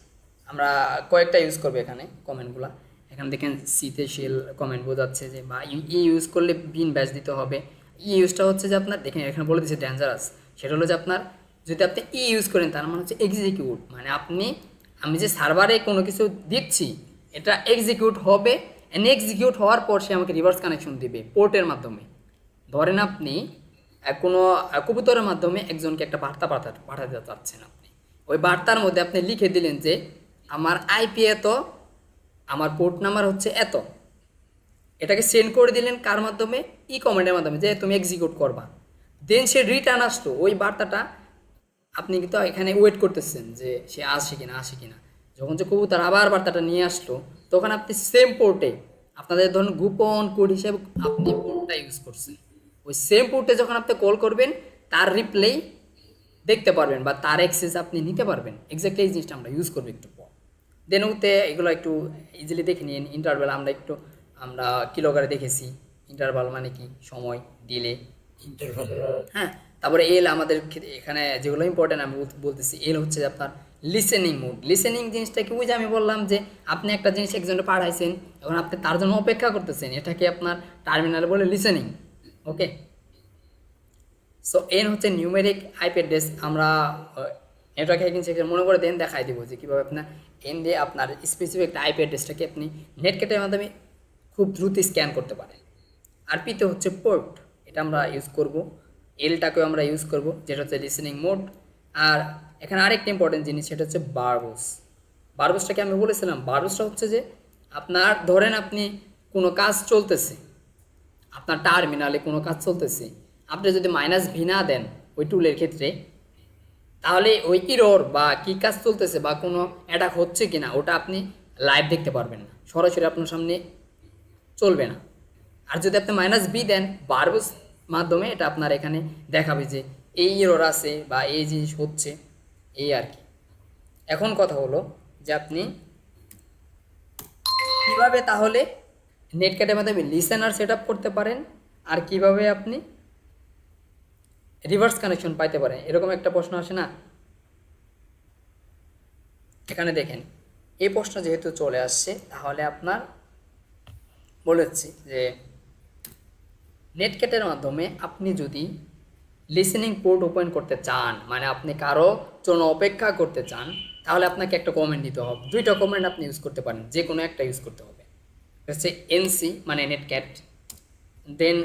[SPEAKER 1] আমরা কয়েকটা ইউজ করবো এখানে কমেন্টগুলো। এখানে দেখেন সিতে শেল কমেন্ট বোঝাচ্ছে যে, বা ইউজ করলে বিন ব্যাচ দিতে হবে। ইউজটা হচ্ছে যে আপনার দেখেন এখানে বলে দিচ্ছে ডেঞ্জারাস, সেটা হলো যে আপনার যদি আপনি ইউজ করেন তার মানে হচ্ছে এক্সিকিউট, মানে আমি যে সার্ভারে কোনো কিছু দিচ্ছি এটা এক্সিকিউট হবে, এক্সিকিউট হওয়ার পর সে আমাকে রিভার্স কানেকশন দিবে পোর্টের মাধ্যমে। ধরেন আপনি কোনো কবুতরের মাধ্যমে একজনকে একটা বার্তা পাঠাতে চাচ্ছেন আপনি, ওই বার্তার মধ্যে আপনি লিখে দিলেন যে আমার আইপি এত, আমার পোর্ট নাম্বার হচ্ছে এত, এটাকে সেন্ড করে দিলেন কার মাধ্যমে, কমান্ডের মাধ্যমে, যে তুমি এক্সিকিউট করবা। দেন সে রিটার্ন আসতো ওই বার্তাটা, আপনি কিন্তু এখানে ওয়েট করতেছেন যে সে আসে কিনা আসে কিনা। যখন যে কবুতর আবার বার্তাটা নিয়ে আসলো, তখন আপনি সেম পোর্টে আপনাদের ধরুন গোপন কোড হিসেবে আপনি পোর্টটা ইউজ করছেন, ওই সেম পোর্টে যখন আপনি কল করবেন তার রিপ্লাই দেখতে পারবেন বা তার অ্যাক্সেস আপনি নিতে পারবেন। এক্স্যাক্টলি এই জিনিসটা আমরা ইউজ করবো একটু পর। দেন ওতে এগুলো একটু ইজিলি দেখে নিন। ইন্টারভ্যাল আমরা কিলোগারে দেখেছি। ইন্টারভ্যাল মানে কি, সময়, ডিলে, ইন্টারভ্যাল। হ্যাঁ, তারপরে এল আমাদের এখানে যেগুলো ইম্পর্টেন্ট আমি বলতেছি, এল হচ্ছে আপনার লিসেনিং মোড। লিসেনিং জিনিসটা কি, ওই যে আমি বললাম যে আপনি একটা জিনিস একজনকে পাঠাইছেন, এখন আপনি তার জন্য অপেক্ষা করতেছেন, এটাকে আপনার টার্মিনালে বলে লিসেনিং। ওকে, সো এন হচ্ছে নিউমেরিক আইপি অ্যাড্রেস। আমরা নেটওয়ার্ক হ্যাকিং সেকশন মনে করে দেন দেখাই দিব যে কীভাবে আপনার এন দিয়ে আপনার স্পেসিফিক একটা আইপি অ্যাড্রেসটাকে আপনি নেটকেটের মাধ্যমে খুব দ্রুত স্ক্যান করতে পারেন। আর পিতে হচ্ছে পোর্ট, এটা আমরা ইউজ করব। এলটাকেও আমরা ইউজ করব, যেটা হচ্ছে লিসেনিং মোড। আর এখানে আরেকটা ইম্পর্টেন্ট জিনিস, সেটা হচ্ছে বারবোস। বারবোসটাকে আমি বলেছিলাম, বারবোসটা হচ্ছে যে আপনার ধরেন আপনি কোনো কাজ চলতেছে, আপনার টার্মিনালে কোনো কাজ চলতেছে, আপনি যদি -v না দেন ওই টুলের ক্ষেত্রে, তাহলে ওই ইরর বা কী কাজ চলতেছে বা কোনো অ্যাটাক হচ্ছে কিনা ওটা আপনি লাইভ দেখতে পারবেন না, সরাসরি আপনার সামনে চলবে না। আর যদি আপনি -v দেন বারবোস মাধ্যমে, এটা আপনার এখানে দেখাবে যে এই ইরর আছে বা এই জিনিস হচ্ছে, এই আর কি। এখন কথা হলো যে আপনি কীভাবে তাহলে নেটক্যাটের মাধ্যমে লিসেনার সেট আপ করতে পারেন, আর কিভাবে আপনি রিভার্স কানেকশন পাইতে পারেন, এরকম একটা প্রশ্ন আসে না। এখানে দেখেন, এই প্রশ্ন যেহেতু চলে আসছে, তাহলে আপনার বলেছি যে নেটক্যাটের মাধ্যমে আপনি যদি লিসেনিং পোর্ট ওপেন করতে চান, মানে আপনি কারো জন্য অপেক্ষা করতে চান, তাহলে আপনাকে একটা কমেন্ট দিতে হবে। দুইটা কমেন্ট আপনি ইউজ করতে পারেন, যে কোনো একটা ইউজ করতে হবে। হচ্ছে এনসি মানে নেটক্যাট, দেন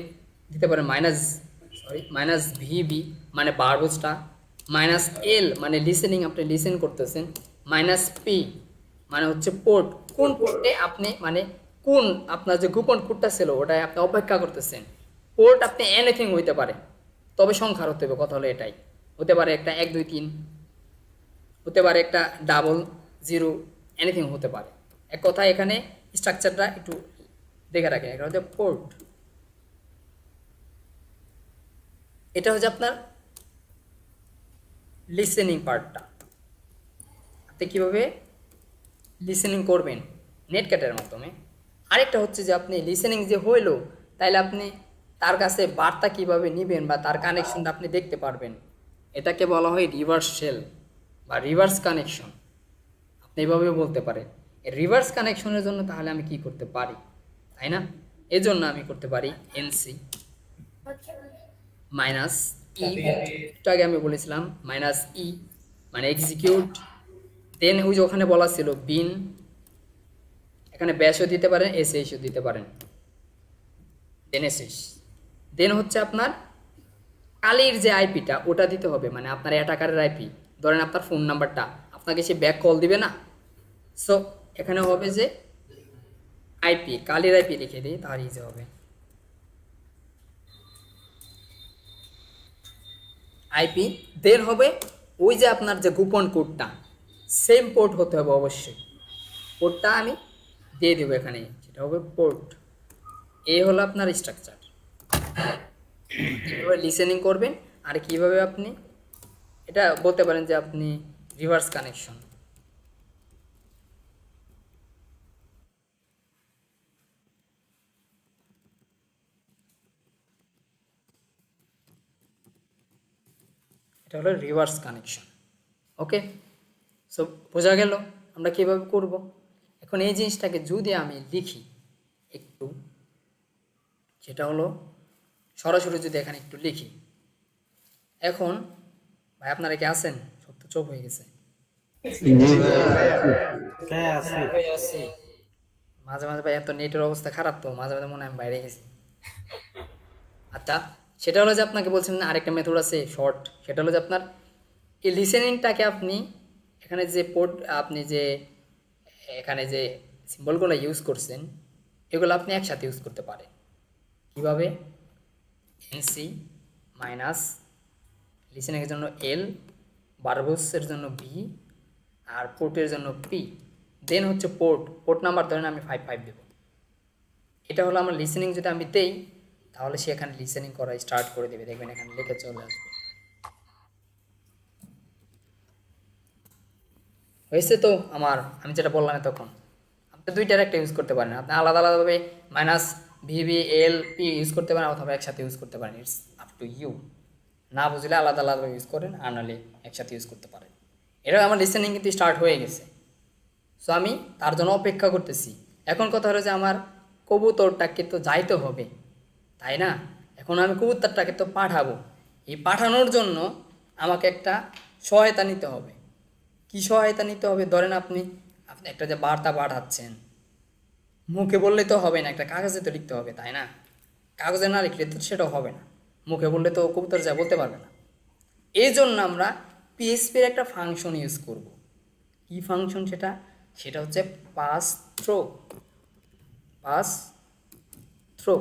[SPEAKER 1] দিতে পারেন -vb মানে বারবোসটা, -l মানে লিসেনিং, আপনি লিসেন করতেছেন, -p মানে হচ্ছে পোর্ট, কোন পোর্টে আপনি মানে কোন আপনার যে গোপন কোডটা ছিল ওটাই আপনি অপেক্ষা করতেছেন। পোর্ট আপনি এনিথিং হইতে পারে, তবে সংখ্যার হতে হবে, কথা হলো এটাই। হতে পারে একটা 1 2 3, হতে পারে একটা 00, এনিথিং হতে পারে। এক কথা এখানে স্ট্রাকচারটা একটু দেখে রাখেন। এটা হচ্ছে পোর্ট, এটা হচ্ছে আপনার লিসেনিং পার্টটা। আপনি কীভাবে লিসেনিং করবেন নেটক্যাটের মাধ্যমে। আরেকটা হচ্ছে যে আপনি লিসেনিং যে হইলো, তাইলে আপনি তার কাছে বার্তা কিভাবে নেবেন বা তার কানেকশনটা আপনি দেখতে পারবেন, এটাকে বলা হয় রিভার্স শেল বা রিভার্স কানেকশন, আপনি এভাবেও বলতে পারেন। রিভার্স কানেকশনের জন্য তাহলে আমি কি করতে পারি, তাই না? এজন্য আমি করতে পারি এনসি -e, একটু আগে আমি বলেছিলাম -e মানে এক্সিকিউট, দেন ওই যে ওখানে বলা ছিল বিন, এখানে ব্যাশও দিতে পারেন, এসএসও দিতে পারেন, দেন এসএস। দেন হচ্ছে আপনার কালির যে আইপিটা ওটা দিতে হবে, মানে আপনার অ্যাটাকারের আইপি, ধরেন আপনার ফোন নাম্বারটা, আপনাকে সে ব্যাক কল দিবে না। সো এখানে হবে যে আইপি, কালির আইপি লিখে দিই, তার ইজি হবে। আইপি, দেন হবে ওই যে আপনার যে গোপন কোডটা, সেম পোর্ট হতে হবে অবশ্যই। পোর্টটা আমি দিয়ে দেবো এখানে, সেটা হবে পোর্ট। এই হলো আপনার স্ট্রাকচার, কীভাবে লিসেনিং করবেন আর কিভাবে আপনি এটা বলতে পারেন যে আপনি রিভার্স কানেকশন। এটা হলো রিভার্স কানেকশন। ওকে, সো বোঝা গেল আমরা কীভাবে করব। এখন এই জিনিসটাকে যদি আমি লিখি একটু, সেটা হলো সরাসরি যদি এখানে একটু লিখি। এখন ভাই আপনারা কি আছেন? সব তো চোখ হয়ে গেছে। মাঝে মাঝে ভাই এত নেটের অবস্থা খারাপ, তো মাঝে মাঝে মনে হয় আমি বাইরে গেছি। আচ্ছা, সেটা হলো যে আপনাকে বলছিলেন না আরেকটা মেথড আছে শর্ট, সেটা হলো যে আপনার এই লিসেনিংটাকে আপনি এখানে যে পোর্ট আপনি যে এখানে যে সিম্বলগুলো ইউজ করছেন এগুলো আপনি একসাথে ইউজ করতে পারেন। কীভাবে? এনসি মাইনাস লিসেনিংয়ের জন্য এল, ভার্বসের জন্য বি, আর পোর্টের জন্য পি, দেন হচ্ছে পোর্ট নাম্বার ধরেন আমি 55 দেবো। এটা হলো আমার লিসেনিং। যদি আমি দেই তাহলে সে এখানে লিসেনিং করা স্টার্ট করে দেবে, দেখবেন এখানে লিখে চলে আসবে। হয়েছে তো আমার, আমি যেটা বললাম তখন আপনি দুইটার একটা ইউজ করতে পারেন, আপনি আলাদা আলাদাভাবে minus VV L P use করতে পারেন অথবা একসাথে ইউজ করতে পারেন, ইটস আপ টু ইউ। না বুঝলে আলাদা আলাদাভাবে ইউজ করেন, আর নাহলে একসাথে ইউজ করতে পারেন। এটা আমার লিসেনিং কিন্তু স্টার্ট হয়ে গেছে। সো আমি তার জন্য অপেক্ষা করতেছি। এখন কথা হলো যে আমার কবুতরটাকে তো যাইতে হবে, তাই না? এখন আমি কবুতরটাকে তো পাঠাবো, এই পাঠানোর জন্য আমাকে একটা সহায়তা নিতে হবে। কি সহায়তা নিতে হবে? ধরেন আপনি আপনি একটা যে বার্তা পাঠাচ্ছেন, মুখে বললে তো হবে না, একটা কাগজে তো লিখতে হবে, তাই না? কাগজে না লিখলে তো সেটাও হবে না, মুখে বললে তো কবুতর যা বলতে পারবে না। এই জন্য আমরা পিএইচপির একটা ফাংশন ইউজ করব। কি ফাংশন সেটা? সেটা হচ্ছে পাস থ্রো। পাস থ্রো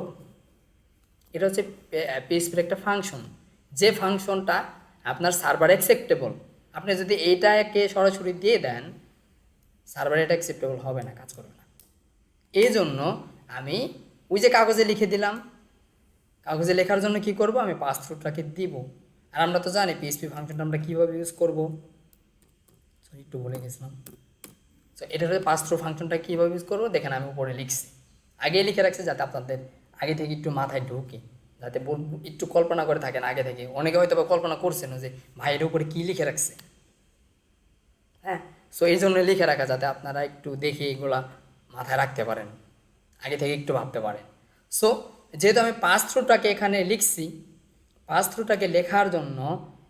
[SPEAKER 1] এটা হচ্ছে পিএইচপির একটা ফাংশন, যে ফাংশনটা আপনার সার্ভার অ্যাকসেপ্টেবল। আপনি যদি এইটাকে সরাসরি দিয়ে দেন, সার্ভার এটা অ্যাকসেপ্টেবল হবে না, কাজ করবে না। এই জন্য আমি ওই যে কাগজে লিখে দিলাম, কাগজে লেখার জন্য কি করব? আমি পাস থ্রুটাকে দিব। আর আমরা তো জানি পিএইচপি ফাংশনটা আমরা কীভাবে ইউজ করব, একটু বলে গেছিলাম। সো এটা হচ্ছে পাস থ্রু ফাংশনটা কীভাবে ইউজ করবো দেখেন, আমি উপরে লিখছি, আগেই লিখে রাখছি যাতে আপনাদের আগে থেকে একটু মাথায় ঢুকে, যাতে একটু কল্পনা করে থাকেন আগে থেকে। অনেকে হয়তো বা কল্পনা করছেন যে ভাইয়ের উপরে কী লিখে রাখছে। হ্যাঁ, সো এই জন্য লিখে রাখা যাতে আপনারা একটু দেখে এগুলা মাথায় রাখতে পারেন, আগে থেকে একটু ভাবতে পারেন। সো যেহেতু আমি পাস থ্রুটাকে এখানে লিখছি, পাস থ্রুটাকে লেখার জন্য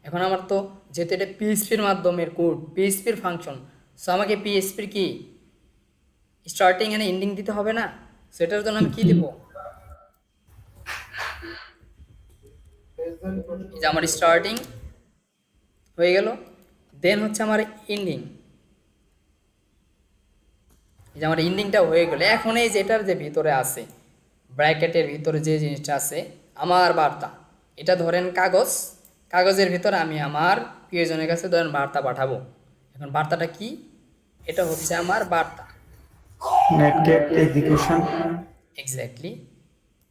[SPEAKER 1] এখন আমার তো যেহেতু এটা পিএইচপির মাধ্যমের কোড, পিএইচপির ফাংশন, সো আমাকে পিএইচপির কি স্টার্টিং এন্ড এন্ডিং দিতে হবে না? সেটার জন্য আমি কি দিব? এই যে আমার স্টার্টিং হয়ে গেল, দেন হচ্ছে আমার এন্ডিং। এই যে আমার এন্ডিংটা হয়ে গেল। এখন এই যেটার যে ভিতরে আছে, ব্র্যাকেটের ভিতরে যে জিনিসটা আছে আমার বার্তা, এটা ধরেন কাগজ, কাগজের ভিতরে আমি আমার প্রিয়জনের কাছে ধরেন বার্তা পাঠাবো। এখন বার্তাটা কি? এটা হচ্ছে আমার বার্তা।
[SPEAKER 2] নেটগেট এক্সিকিউশন।
[SPEAKER 1] এক্স্যাক্টলি,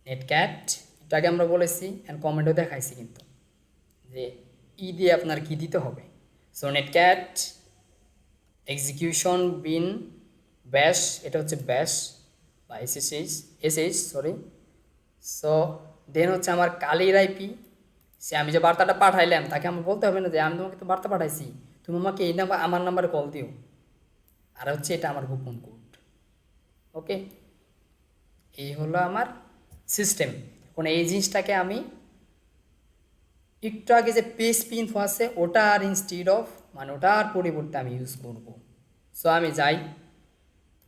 [SPEAKER 1] নেটক্যাট, এটাকে আমরা বলেছি অ্যান্ড কমেন্টও দেখাইছি কিন্তু যে ই দিয়ে আপনার কি দিতে হবে। সো নেটক্যাট এক্সিকিউশন বিন ব্যাশ, এটা হচ্ছে ব্যাশ বা এসএইচ সরি। সো দেন হচ্ছে আমার কালির আইপি, সে আমি যে বার্তাটা পাঠাইলাম তাকে আমার বলতে হবে না যে আমি তোমাকে তো বার্তা পাঠাইছি, তুমি আমাকে এই নাম্বার আমার নাম্বারে কল দিও। আর হচ্ছে এটা আমার গোপন কোড। ওকে, এই হলো আমার সিস্টেম। এখন এই জিনিসটাকে আমি একটু আগে যে পিএইচপি ইনফো আছে ওটা আর ইনস্টিড অফ মানে ওটার পরিবর্তে আমি ইউজ করব। সো আমি যাই,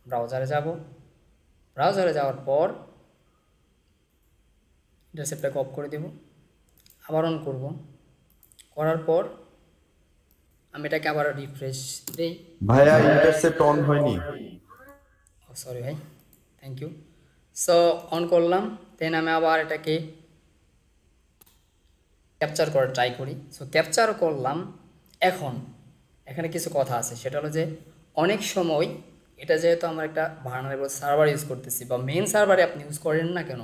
[SPEAKER 1] ব্রাউজারে যাব, ব্রাউজারে যাওয়ার পর ইন্টারসেপ্টটাকে অফ করে দেব, আবার অন করব, করার পর আমি এটাকে আবার রিফ্রেশ দেই।
[SPEAKER 3] ভাইয়া ইন্টারসেপ্ট অন হয়নি।
[SPEAKER 1] ও সরি ভাই, থ্যাংক ইউ। সো অন করলাম, দেন আমি আবার এটাকে ক্যাপচার করার ট্রাই করি। সো ক্যাপচার করলাম। এখন এখানে কিছু কথা আছে, সেটা হলো যে অনেক সময় এটা যেহেতু আমরা একটা ভার্নারেবল সার্ভার ইউজ করতেছি বা মেন সার্ভারে আপনি ইউজ করেন না কেন,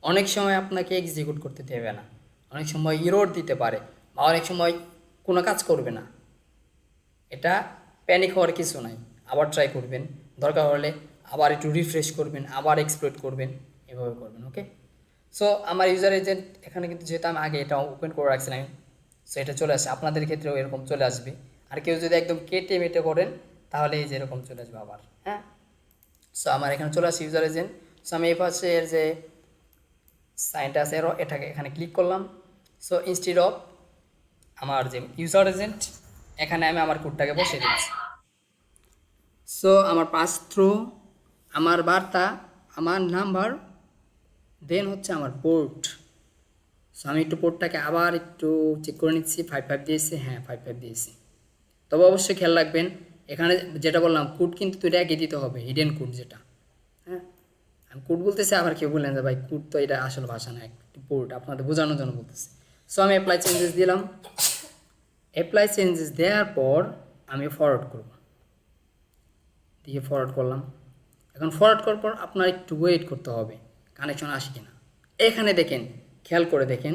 [SPEAKER 1] অনেক সময় আপনাকে এক্সিকিউট করতে দেবে না, অনেক সময় ইরোর দিতে পারে বা অনেক সময় কোনো কাজ করবে না। এটা প্যানিক হওয়ার কিছু নাই, আবার ট্রাই করবেন, দরকার হলে আবার একটু রিফ্রেশ করবেন, আবার এক্সপ্লোর করবেন, এভাবে করবেন। ওকে, সো আমার ইউজার এজেন্ট এখানে কিন্তু যেহেতু আমি আগে এটা ওপেন করে রাখছিলাম, সো এটা চলে আসে, আপনাদের ক্ষেত্রেও এরকম চলে আসবে। আর কেউ যদি একদম কেটে মেটে করেন তাহলে এই যে এরকম চলে আসবে আবার। হ্যাঁ, সো আমার এখানে চলে আসে ইউজার এজেন্ট। সো আমি এই পাশে এর যে সাইনটা আছে এটাকে এখানে ক্লিক করলাম। সো ইনস্টিড অফ আমার যে ইউজার এজেন্ট, এখানে আমি আমার কোডটাকে বসিয়ে দিচ্ছি। সো আমার পাস থ্রু, আমার বার্তা, আমার নাম্বার, দেন হচ্ছে আমার পোর্ট। সো আমি একটু পোর্টটাকে আবার একটু চেক করে নিচ্ছি, 5 দিয়েছি, হ্যাঁ 5 দিয়েছি। তবে অবশ্যই খেয়াল রাখবেন এখানে যেটা বললাম কোড কিন্তু দুইটা একই দিতে হবে, হিডেন কোড যেটা, হ্যাঁ আমি কোড বলতেছি, আবার কেউ বললেন যে ভাই কোড তো এটা আসল ভাষা না, একটু পোর্ট আপনাদের বোঝানোর জন্য বলতেছি। সো আমি অ্যাপ্লাই চেঞ্জেস দিলাম, অ্যাপ্লাই চেঞ্জেস দেওয়ার পর আমি ফরওয়ার্ড করব, দিয়ে ফরওয়ার্ড করলাম। এখন ফরওয়ার্ড করার পর আপনার একটু ওয়েট করতে হবে কানেকশন আসে কিনা। এখানে দেখেন, খেয়াল করে দেখেন,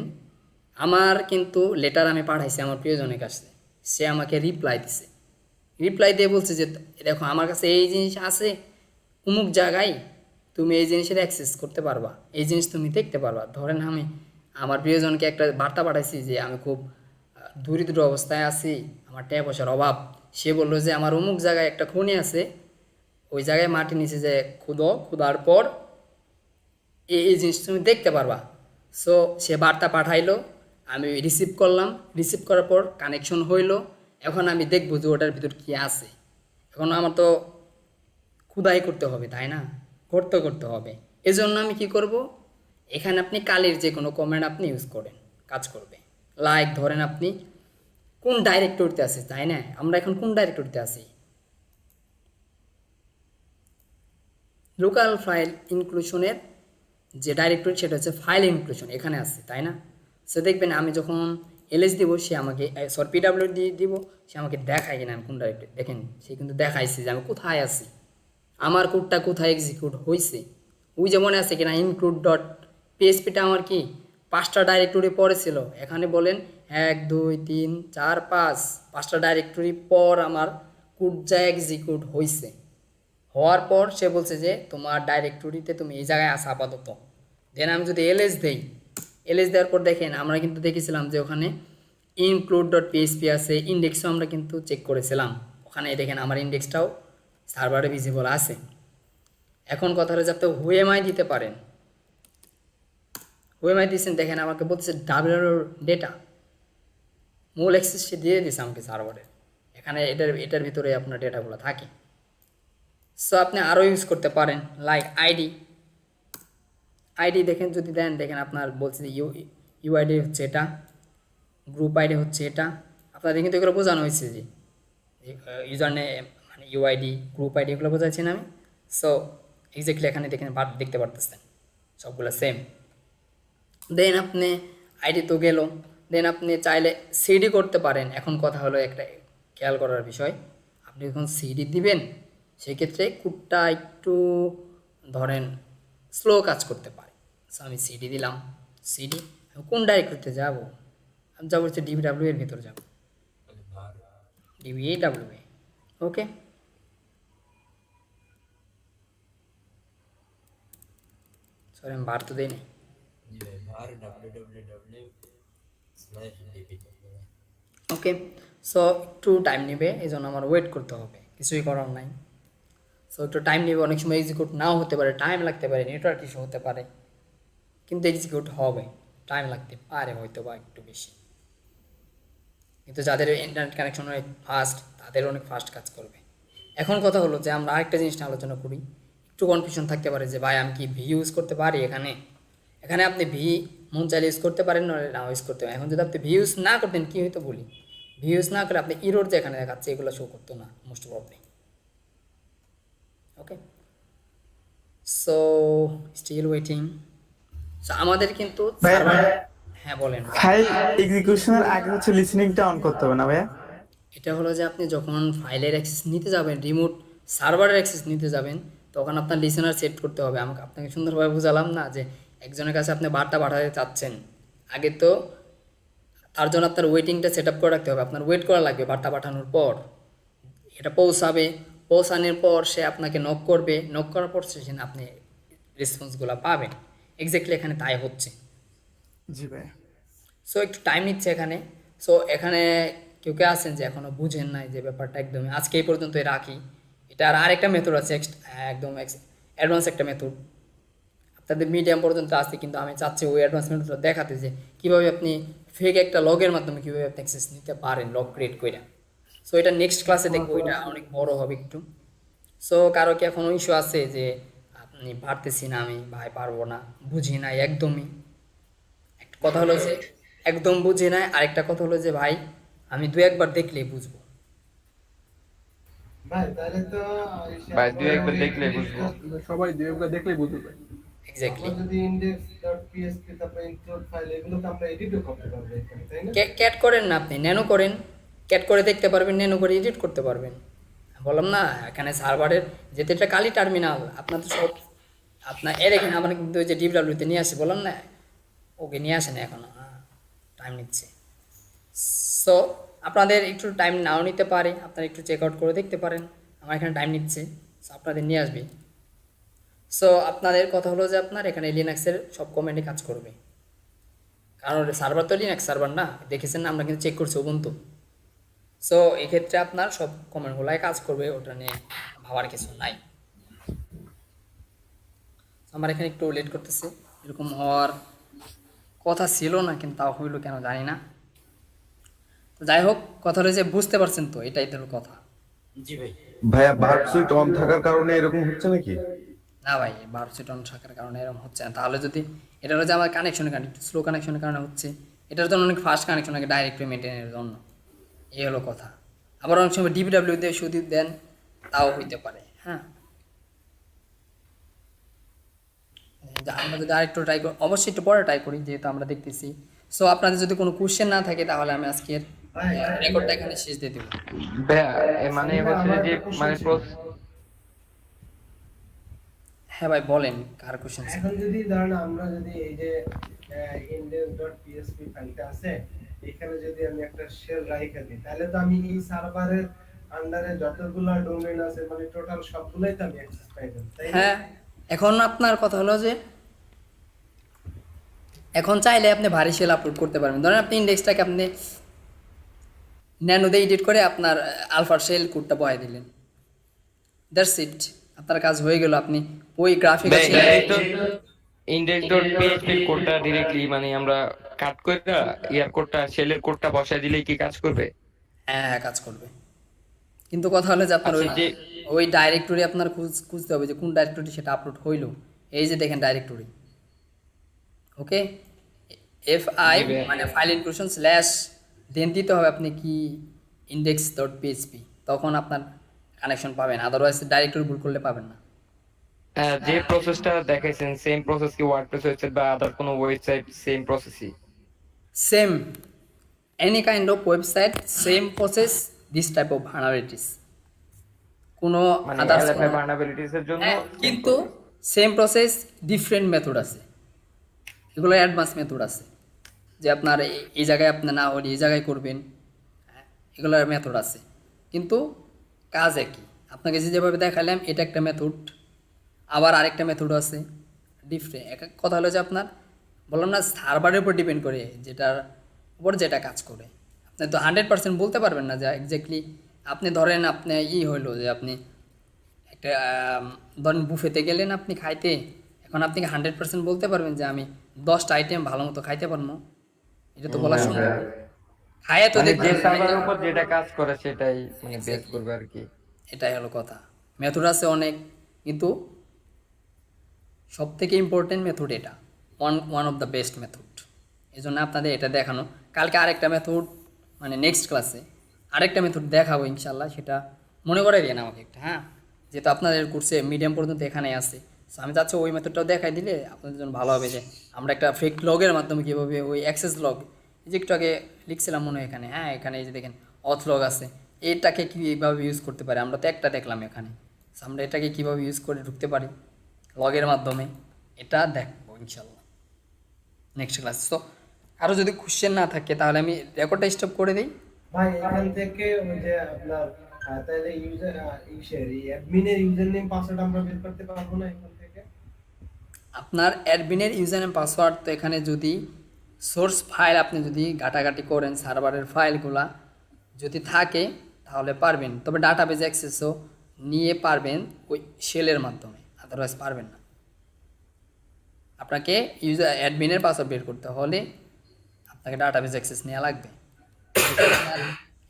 [SPEAKER 1] আমার কিন্তু লেটার আমি পাঠাইছি আমার প্রিয়জনের কাছে, সে আমাকে রিপ্লাই দিছে, রিপ্লাই দিয়ে বলছে যে দেখো আমার কাছে এই জিনিস আছে, অমুক জায়গায় তুমি এই জিনিসের অ্যাক্সেস করতে পারবা, এই জিনিস তুমি দেখতে পারবা। ধরেন আমি আমার প্রিয়জনকে একটা বার্তা পাঠাইছি যে আমি খুব দরিদ্র অবস্থায় আছি, আমার টাকা পয়সার অভাব। সে বললো যে আমার অমুক জায়গায় একটা খনি আছে, ওই জায়গায় মাটির নিচে যে খুদার পর এই জিনিস তুমি দেখতে পারবা। সো সে বার্তা পাঠাইলো, আমি রিসিভ করলাম, রিসিভ করার পর কানেকশন হইলো। এখন আমি দেখবো যে ওটার ভিতর কী আছে। এখন আমার তো খুদাই করতে হবে, তাই না, করতে হবে। এজন্য আমি কি করব, এখানে আপনি কালির যে কোনো কমেন্ট আপনি ইউজ করেন, কাজ করবে। লাইক ধরেন আপনি কোন ডাইরেক্টরিতে আছে, তাই না, আমরা এখন কোন ডাইরেক্টরিতে আছি, লোকাল ফাইল ইনক্লুশনের যে ডাইরেক্টরি সেটা হচ্ছে ফাইল ইনক্লুশন, এখানে আছে, তাই না। সে দেখবেন আমি যখন এলএস দিব, সে আমাকে পিডাব্লিউ দিব, সে আমাকে দেখায় কিনা আমি কোন ডাইরেক্টরি। দেখেন সে কিন্তু দেখাইছে যে আমি কোথায় আছি, আমার কোডটা কোথায় এক্সিকিউট হয়েছে। ওই যে মনে আছে কিনা ইনক্লুড ডট পিএসপিটা আমার কি 5টা ডাইরেক্টরি পরে ছিল, এখানে বলেন 1 2 3 4 5টা ডাইরেক্টরি পর আমার কোডটা এক্সিকিউট হয়েছে। হওয়ার পর সে বলছে যে তোমার ডাইরেক্টরিতে তুমি এই জায়গায় আসা আপাতত। দেন আমি যদি এলএস দেই, এলএস দেওয়ার পর দেখেন আমরা কিন্তু দেখেছিলাম যে ওখানে ইনক্লুড ডট পিএসপি আছে, ইন্ডেক্সও আমরা কিন্তু চেক করেছিলাম, ওখানে দেখেন আমার ইন্ডেক্সটাও সার্ভারে ভিজিবল আছে। এখন কথা হচ্ছে আপনি হুএমআই দিতে পারেন, হুএমআই দিচ্ছেন, দেখেন আমাকে বলতেছে ডাব্লিউআর ডেটা, মূল অ্যাক্সেস সে দিয়ে দিচ্ছে আমাকে সার্ভারে, এখানে এটার ভিতরে আপনার ডেটাগুলো থাকে। সো আপনি আরও ইউজ করতে পারেন, লাইক আইডি দেখেন, যদি দেন দেখেন আপনার বলছে যে ইউআইডি হচ্ছে এটা, গ্রুপ আইডি হচ্ছে এটা, আপনাদের কিন্তু এগুলো বোঝানো হয়েছে যে ইউজার নেম মানে ইউআইডি গ্রুপ আইডি এগুলো বোঝাচ্ছি না আমি। সো এক্স্যাক্টলি এখানে দেখেন দেখতে পারতেছেন সবগুলো সেম। দেন আপনি আইডি তো গেল, দেন আপনি চাইলে সিডি করতে পারেন। এখন কথা হলো একটা খেয়াল করার বিষয়, আপনি যখন সিডি দিবেন সেক্ষেত্রে কোডটা একটু ধরেন স্লো কাজ করতে পারে। সো আমি সিডি দিলাম, সিডি কোন ডাইরেক্টরিতে যাব, আমি যাবো হচ্ছে ডিবিডাব্লিউ এর ভিতর যাব, ডিবিডাব্লিউ, ওকে। সরি আমি বার তো দিই নাই, ওকে। সো একটু টাইম নেবে, এই জন্য আমার ওয়েট করতে হবে, কিছুই করার নাই। সো একটু টাইম নেবে, অনেক সময় এক্সিকিউট নাও হতে পারে, টাইম লাগতে পারে, নেটওয়ার্ক ইস্যু হতে পারে, কিন্তু এক্সিকিউট হবে, টাইম লাগতে পারে হয়তো বা একটু বেশি। কিন্তু যাদের ইন্টারনেট কানেকশন অনেক ফাস্ট তাদের অনেক ফাস্ট কাজ করবে। এখন কথা হলো যে আমরা আরেকটা জিনিস নিয়ে আলোচনা করি, একটু কনফিউশন থাকতে পারে যে ভাই আমি কি ভি ইউজ করতে পারি এখানে। এখানে আপনি ভি মন চাইলে ইউজ করতে পারেন, নাও ইউজ করতে পারেন। এখন যদি আপনি ভি ইউজ না করতেন কী হয়তো বলি, ভি ইউজ না করে আপনি ইরোর যে এখানে দেখাচ্ছে এগুলো শো করতো না most probably, okay. So still waiting. So আমাদের কিন্তু হ্যাঁ বলেন।
[SPEAKER 4] ফাইল এক্সিকিউশনের আগে হচ্ছে লিসেনিংটা অন করতে হবে না ভাইয়া?
[SPEAKER 1] এটা হলো যে আপনি যখন ফাইলের অ্যাক্সেস নিতে যাবেন, রিমোট সার্ভারের অ্যাক্সেস নিতে যাবেন, তখন আপনার লিসেনার সেট করতে হবে। আমাকে আপনাকে সুন্দরভাবে বুঝালাম না যে একজনের কাছে আপনি বার্তা পাঠাতে চাচ্ছেন, আগে তো তার জন্য আপনার ওয়েটিংটা সেট আপ করে রাখতে হবে, আপনার ওয়েট করা লাগবে বার্তা পাঠানোর পর, এটা পৌঁছাবে, পৌঁছানোর পর সে আপনাকে নক করবে, নক করার পর সেখানে আপনি রেসপন্সগুলো পাবেন। এক্স্যাক্টলি এখানে তাই হচ্ছে।
[SPEAKER 4] জি ভাইয়া।
[SPEAKER 1] সো একটু টাইম নিচ্ছে এখানে। সো এখানে কেউ কে আছেন যে এখনও বুঝেন নাই যে ব্যাপারটা, একদমই আজকে এই পর্যন্তই রাখি। এটার আরেকটা মেথড আছে, একদম অ্যাডভান্স একটা মেথড, আপনাদের মিডিয়াম পর্যন্ত আছে, কিন্তু আমি চাচ্ছি ওই অ্যাডভান্স মেথডটা দেখাতে যে কীভাবে আপনি ফেক একটা লগের মাধ্যমে কীভাবে আপনি অ্যাক্সেস নিতে পারেন লগ ক্রিয়েট করে। সো এটা নেক্সট ক্লাসে দেখবো, এটা অনেক বড় হবে একটু। সো কারো কি এখনও ইস্যু আছে যে আপনি পারতেছি না, আমি ভাই পারবো না, বুঝি নাই একদমই, একটু কথা হলো যে একদম বুঝি না, আরেকটা কথা হলো যে ভাই আমি দু একবার দেখলেই বুঝবো।
[SPEAKER 5] ভাই তাহলে তো
[SPEAKER 6] ভাই দুই একবার দেখলে বুঝবো।
[SPEAKER 2] সবাই দুই একবার দেখলেই বুঝতে পারে।
[SPEAKER 1] এক্স্যাক্টলি।
[SPEAKER 5] আমরা যদি index.php তারপর include ফাইল এগুলো তো আমরা এডিটও করতে পারবো এখানে, তাই না?
[SPEAKER 1] ক্যাট করেন না আপনি, ন্যানো করেন, ক্যাট করে দেখতে পারবেন, ন্যানো করে এডিট করতে পারবেন। বললাম না এখানে সার্ভারের যেহেতু এটা কালি টার্মিনাল, আপনার তো সব আপনার এর এখানে আমার কিন্তু ওই যে ডিডব্লিউতে নিয়ে আসে বললাম না, ওকে নিয়ে আসেন এখনো, টাইম নিচ্ছে। সো আপনাদের একটু টাইম নাও নিতে পারে, আপনারা একটু চেক আউট করে দেখতে পারেন, আমার এখানে টাইম নিচ্ছে, সো আপনাদের নিয়ে আসবে। সো আপনাদের কথা হলো যে আপনার এখানে লিনাক্সের সব কমেন্টে কাজ করবে, কারণ সার্ভার তো লিনাক্স সার্ভার না, দেখেছেন না আমরা কিন্তু চেক করছি উবুন্টু। সো এক্ষেত্রে আপনার সব কমেন্টগুলাই কাজ করবে, ওটা নিয়ে ভাবার কিছু নাই। আমার এখানে একটু লেট করতেছে, এরকম হওয়ার কথা ছিল না, কিন্তু তাও হইলো কেন জানি না। তো যাই হোক, কথা হলো যে বুঝতে পারছেন তো, এটাই তো কথা।
[SPEAKER 3] ভাইয়া ভার্ব সুইট অন থাকার কারণে এরকম হচ্ছে নাকি?
[SPEAKER 1] না ভাই, ভার্সিটি অন থাকার কারণে এরকম হচ্ছে না। তাহলে যদি এটা হলো যে আমার কানেকশনের কারণে, একটু স্লো কানেকশনের কারণে হচ্ছে, এটার জন্য অনেক ফাস্ট কানেকশন আগে ডাইরেক্টলি মেনটেনের জন্য, এই হলো কথা। আবার অনেক সময় ডিবিডাব্লিউ দিয়ে শুধু দেন, তাও হইতে পারে। হ্যাঁ, আমরা যদি আরেকটু ট্রাই করি, অবশ্যই একটু পরে ট্রাই করি যেহেতু আমরা দেখতেছি। সো আপনাদের যদি কোনো কোশ্চেন না থাকে তাহলে আমি আজকের রেকর্ডটা এখানে শেষ দিয়ে দেবো।
[SPEAKER 6] ভাইয়া মানে হচ্ছে যে মানে
[SPEAKER 1] হ্যাঁ ভাই বলেন, কার কোশ্চেন?
[SPEAKER 5] এখন যদি ধরেন আমরা যদি এই যে index.php ফাইলটা আছে, এখানে যদি আমি একটা শেল রাইখা দিই, তাহলে তো আমি এই সার্ভারের আন্ডারে যতগুলো ডোমেইন আছে মানে টোটাল সবগুলাই তো আমি অ্যাক্সেস পাই যাব, তাই না?
[SPEAKER 1] হ্যাঁ, এখন আপনার কথা হলো যে এখন চাইলে আপনি ভারী শেল আপলোড করতে পারবেন। ধরেন আপনি ইন্ডেক্সটাকে আপনি ন্যানোতে এডিট করে আপনার আলফা শেল কোডটা বহাই দিলেন, দ্যাটস ইট, আপনার কাজ হয়ে গেল। আপনি ওই গ্রাফিক
[SPEAKER 6] index.php কোডটা ডিরেক্টলি মানে আমরা কাট করে ইয়ার কোডটা শেলের কোডটা বসায় দিলেই কি কাজ করবে?
[SPEAKER 1] হ্যাঁ কাজ করবে, কিন্তু কথা হলো যে আপনার ওই
[SPEAKER 6] আচ্ছা, যে-
[SPEAKER 1] ওই ডাইরেক্টরি আপনার খুঁজতে হবে যে কোন ডাইরেক্টরি সেটা আপলোড হইলো। এই যে দেখেন ডাইরেক্টরি, ওকে, FI
[SPEAKER 6] জি ভাই।
[SPEAKER 1] মানে ফাইল ইনক্লুশন স্ল্যাশ দেন দিতে হবে আপনি কি index.php, তখন আপনার কানেকশন পাবেন, আদারওয়াইজ ডাইরেক্টরি ভুল করলে পাবেন না।
[SPEAKER 6] যে প্রসেসটা দেখাইছেন সেম প্রসেস কি ওয়ার্ডপ্রেস ওয়েবসাইট বা আদার কোনো ওয়েবসাইট সেম প্রসেসই?
[SPEAKER 1] Same, any kind of website same process, this type of vulnerabilities, কোনো
[SPEAKER 6] মানে
[SPEAKER 1] আদার্স
[SPEAKER 6] এলএফআই ভার্নাবিলিটিস এর জন্য
[SPEAKER 1] কিন্তু সেম প্রসেস ডিফারেন্ট মেথড আছে, এগুলো অ্যাডভান্স মেথড আছে যে আপনার এই জায়গায় আপনি না হলে এই জায়গায় করবেন, এগুলোর মেথড আছে, কিন্তু কাজ একই। আপনাকে যেভাবে দেখালাম এটা একটা মেথড, আবার আরেকটা মেথড আছে ডিফারেন্ট। এক এক কথা হলো যে আপনার বললাম না সার্ভারের উপর ডিপেন্ড করে, যেটার উপর যেটা কাজ করে। আপনি তো 100% বলতে পারবেন না যে এক্স্যাক্টলি, আপনি ধরেন আপনি হইলো যে আপনি একটা ধরেন বুফেতে গেলেন আপনি খাইতে, এখন আপনি 100% বলতে পারবেন যে আমি 10টা আইটেম ভালো মতো খাইতে পারবো, এটা তো বলা সম্ভব না। খাইয়া তো
[SPEAKER 6] মানে যে
[SPEAKER 1] দেখবেন,
[SPEAKER 6] সার্ভারের উপর যেটা কাজ করে সেটাই মানে বেস করবে আর কি।
[SPEAKER 1] এটাই হলো কথা। মেথড আছে অনেক, কিন্তু সব থেকে ইম্পর্টেন্ট মেথড এটা, one of the best method. এই জন্য আপনাদের এটা দেখানো। কালকে আরেকটা মেথড মানে নেক্সট ক্লাসে আরেকটা মেথড দেখাবো ইনশাল্লাহ, সেটা মনে করে দিন আমাকে একটা। হ্যাঁ, যেহেতু আপনাদের কোর্সে মিডিয়াম পর্যন্ত এখানে আছে, সো আমি চাচ্ছি ওই মেথডটাও দেখাই দিলে আপনাদের জন্য ভালো হবে, যে আমরা একটা ফেক লগের মাধ্যমে কীভাবে ওই অ্যাক্সেস লগ, যে একটু আগে লিখছিলাম মনে হয় এখানে, হ্যাঁ এখানে এই যে দেখেন অথ লগ আছে, এটাকে কীভাবে ইউজ করতে পারি, আমরা তো একটা দেখলাম এখানে, সো আমরা এটাকে কীভাবে ইউজ করে ঢুকতে পারি লগের মাধ্যমে, এটা দেখবো ইনশাল্লাহ নেক্সট ক্লাস। তো আরও যদি কোশ্চেন না থাকে তাহলে আমি রেকর্ডটা স্টপ করে দিই।
[SPEAKER 5] ভাই এখান থেকে ওই যে আপনার তাহলে ইউজার অ্যাডমিনের ইউজার নেম পাসওয়ার্ড আমরা বের করতে পারবো না এখান থেকে?
[SPEAKER 1] আপনার অ্যাডমিনের ইউজার নেম পাসওয়ার্ড তো এখানে যদি সোর্স ফাইল আপনি যদি ঘাটাঘাটি করেন, সার্ভারের ফাইলগুলা যদি থাকে তাহলে পারবেন, তবে ডাটাবেজ অ্যাক্সেসও নিয়ে পারবেন ওই শেলের মাধ্যমে, আদারওয়াইজ পারবেন না। আপনাকে ইউজার অ্যাডমিনের পাসওয়ার্ড বের করতে হলে আপনাকে ডাটাবেজ অ্যাক্সেস নেওয়া লাগবে।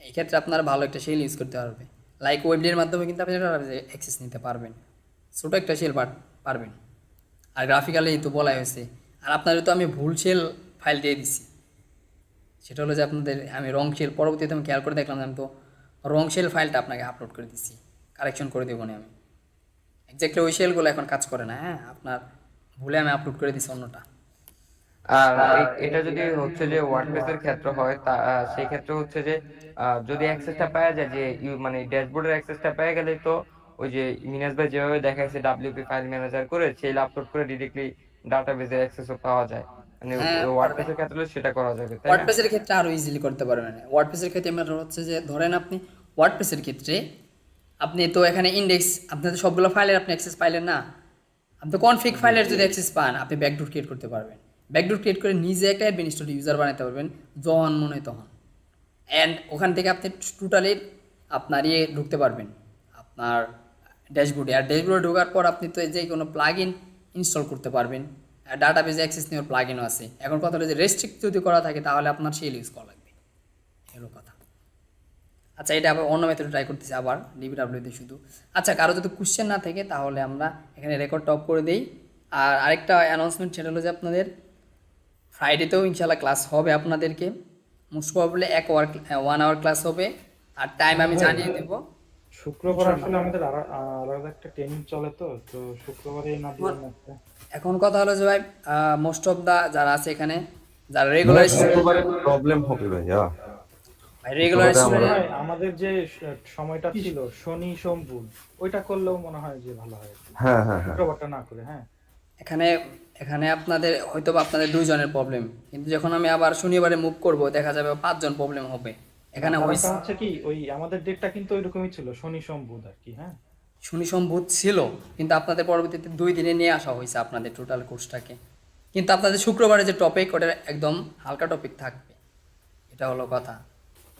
[SPEAKER 1] এই ক্ষেত্রে আপনার ভালো একটা শেল ইউজ করতে পারবে, লাইক ওয়েবডির মাধ্যমে কিন্তু আপনি ডাটাবেজ অ্যাক্সেস নিতে পারবেন, ছোটো একটা শেল পারবেন। আর গ্রাফিক্যালি তো বলাই হয়েছে, আর আপনাদের তো আমি ভুল শেল ফাইল দিয়ে দিছি, সেটা হলো যে আপনাদের আমি রং শেল, পরবর্তীতে আমি খেয়াল করে দেখলাম যে আমি তো রং শেল ফাইলটা আপনাকে আপলোড করে দিচ্ছি, কারেকশন করে দেবো না আমি, এক্স্যাক্টলি ওই শেলগুলো এখন কাজ করে না। হ্যাঁ, আপনার ভুলে আমি আপলোড করে দিচ্ছি অন্যটা।
[SPEAKER 6] আর এটা যদি হচ্ছে যে ওয়ার্ডপ্রেসের ক্ষেত্রে হয় তা সেই ক্ষেত্রে হচ্ছে যে যদি অ্যাক্সেসটা পাওয়া যায় যে মানে ড্যাশবোর্ডের অ্যাক্সেসটা পেয়ে গেলে তো ওই যে মিনাস ভাই যেভাবে দেখাইছে ডাব্লিউপি ফাইল ম্যানেজার করে সেই আপলোড করে ডিরেক্টলি ডাটাবেজের অ্যাক্সেসও পাওয়া যায়, মানে
[SPEAKER 1] হ্যাঁ,
[SPEAKER 6] ওয়ার্ডপ্রেসের ক্ষেত্রে হলে সেটা করা যাবে, তাই না?
[SPEAKER 1] ওয়ার্ডপ্রেসের ক্ষেত্রে আরও ইজিলি করতে পারবেন। ওয়ার্ডপ্রেসের ক্ষেত্রে আমার হচ্ছে যে ধরেন আপনি ওয়ার্ডপ্রেসের ক্ষেত্রে আপনি তো এখানে ইন্ডেক্স, আপনাদের সবগুলো ফাইলের আপনি অ্যাক্সেস পাইলেন না, আপনি কনফিগ ফাইলের যদি অ্যাক্সেস পান আপনি ব্যাকডোর ক্রিয়েট করতে পারবেন, ব্যাকডোর ক্রিয়েট করে নিজে একটা অ্যাডমিনিস্ট্রেটর ইউজার বানাতে পারবেন যখন মনে হয় তখন, অ্যান্ড ওখান থেকে আপনি টোটালি আপনার ঢুকতে পারবেন আপনার ড্যাশবোর্ডে, আর ড্যাশবোর্ডে ঢোকার পর আপনি তো যে কোনো প্লাগ ইন ইনস্টল করতে পারবেন, আর ডাটাবেজে অ্যাক্সেস নেওয়ার প্লাগ ইনও আছে। এখন কথা হলো যে রেস্ট্রিক্ট যদি করা থাকে তাহলে আপনার সেল ইউজ করা লাগবে, এগুলো কথা। আচ্ছা, এটা আবার অন্য মেথডে ট্রাই করতেছি আবার ডিবিডাব্লিউতে শুধু। আচ্ছা, কারো যদি কোশ্চেন না থাকে তাহলে আমরা এখানে রেকর্ডটা অফ করে দিই। আর আরেকটা অ্যানাউন্সমেন্ট, সেটা হলো যে আপনাদের ফ্রাইডেতেও ইনশাল্লাহ ক্লাস হবে আপনাদেরকে, মোস্ট প্রবাবলি 1 আওয়ার ক্লাস হবে, আর টাইম আমি জানিয়ে দেবো।
[SPEAKER 4] শুক্রবার আসলে আমাদের আলাদা একটা ট্রেনিং চলে, তো তো শুক্রবারে না দিয়ে মধ্যে
[SPEAKER 1] এখন কথা হলো যে ভাই মোস্ট অফ দা যারা আছে এখানে, যারা রেগুলার
[SPEAKER 3] শুক্রবারে প্রবলেম হবে ভাইয়া।
[SPEAKER 1] রেগুলার
[SPEAKER 3] শুক্রবারে
[SPEAKER 4] মনে হয় আমাদের যে সময়টা ছিল শনি সোম বুধ, ওইটা করলেও মনে হয় যে ভালো হয়,
[SPEAKER 3] হ্যাঁ হ্যাঁ হ্যাঁ,
[SPEAKER 4] শুক্রবারটা না করে। হ্যাঁ,
[SPEAKER 1] এখানে এখানে আপনাদের হয়তো বা আপনাদের 2 জনের প্রবলেম, কিন্তু যখন আমি আবার শনিবারে মুভ করব দেখা যাবে 5 জন প্রবলেম হবে। এখানে
[SPEAKER 4] কারণটা হচ্ছে কি ওই আমাদের ডেটটা কিন্তু ওইরকমই ছিল, শনি সোম বুধ আর কি। হ্যাঁ,
[SPEAKER 1] শনি সোম বুধ ছিল, কিন্তু আপনাদের পরবর্তীতে 2 দিনে নিয়ে আসা হয়েছে আপনাদের টোটাল কোর্সটাকে, কিন্তু আপনাদের শুক্রবারে যে টপিক ওটা একদম হালকা টপিক থাকবে, এটা হলো কথা।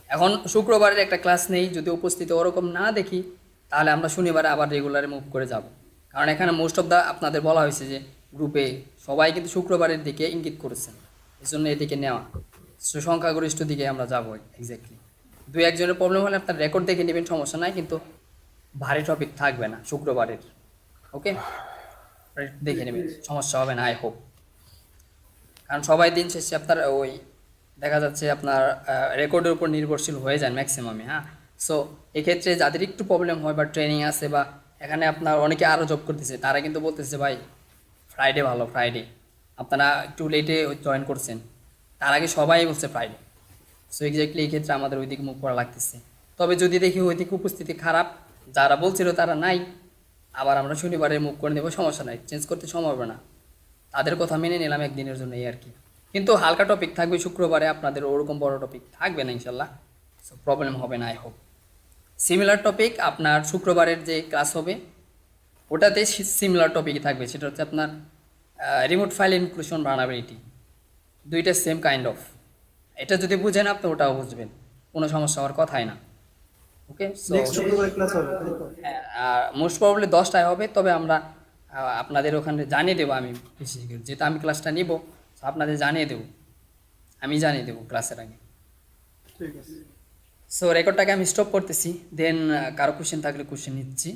[SPEAKER 1] এখন শুক্রবারের একটা ক্লাস নেই, যদি উপস্থিতি ওরকম না দেখি তাহলে আমরা শনিবারে আবার রেগুলারে মুভ করে যাব, কারণ এখানে মোস্ট অফ দা আপনাদের বলা হয়েছে যে গ্রুপে সবাই কিন্তু শুক্রবারের দিকে ইঙ্গিত করেছেন, এই জন্য এদিকে নেওয়া, সংখ্যাগরিষ্ঠ দিকে আমরা যাবো এক্স্যাক্টলি। 2-1 জনের প্রবলেম হলে আপনার রেকর্ড দেখে নেবেন, সমস্যা নাই, কিন্তু ভারী টপিক থাকবে না শুক্রবারের, ওকে? দেখে নেবেন, সমস্যা হবে না আই হোপ, কারণ সবাই দিন শেষে আপনার ওই দেখা যাচ্ছে আপনার রেকর্ডের উপর নির্ভরশীল হয়ে যায় ম্যাক্সিমামে। হ্যাঁ, সো এক্ষেত্রে যাদের একটু প্রবলেম হয় বা ট্রেনিং আছে বা এখানে আপনার অনেকে আরও জব করতেছে, তারা কিন্তু বলতেছে ভাই ফ্রাইডে ভালো, ফ্রাইডে আপনারা একটু লেটে জয়েন করছেন, তার আগে সবাই বলছে ফ্রাইডে। সো এক্স্যাক্টলি এই ক্ষেত্রে আমাদের ওইদিকে মুভ করা লাগতেছে। তবে যদি দেখি ওইদিকে উপস্থিতি খারাপ, যারা বলছিল তারা নাই, আবার আমরা শনিবারে মুভ করে নেবো, সমস্যা নাই, চেঞ্জ করতে সময় হবে না, তাদের কথা মেনে নিলাম একদিনের জন্য এই আর কি। কিন্তু হালকা টপিক থাকবে শুক্রবারে, আপনাদের ওরকম বড় টপিক থাকবে না ইনশাল্লাহ, সো প্রবলেম হবে না আই হোপ। সিমিলার টপিক আপনার শুক্রবারের যে ক্লাস হবে ওটাতে সিমিলার টপিকই থাকবে, সেটা হচ্ছে আপনার রিমোট ফাইল ইনক্লুশন ভার্নাবিলিটি, দুইটা সেম কাইন্ড অফ। এটা যদি বুঝেন আপনি ওটাও বুঝবেন, কোনো সমস্যা হওয়ার কথাই না, ওকে? সো
[SPEAKER 5] নেক্সট শুক্রবার ক্লাস হবে, তাই তো?
[SPEAKER 1] মোস্ট প্রবাবলি 10টায় হবে, তবে আমরা আপনাদের ওখানে জানিয়ে দেবো, আমি বেশি যেহেতু আমি ক্লাসটা নিব আপনাদের জানিয়ে দেবো, আমি জানিয়ে দেবো ক্লাসের আগে।
[SPEAKER 5] ঠিক আছে।
[SPEAKER 1] সো রেকর্ডটাকে আমি স্টপ করতেছি, দেন কারো কোশ্চেন থাকলে কোশ্চেন নিচ্ছি।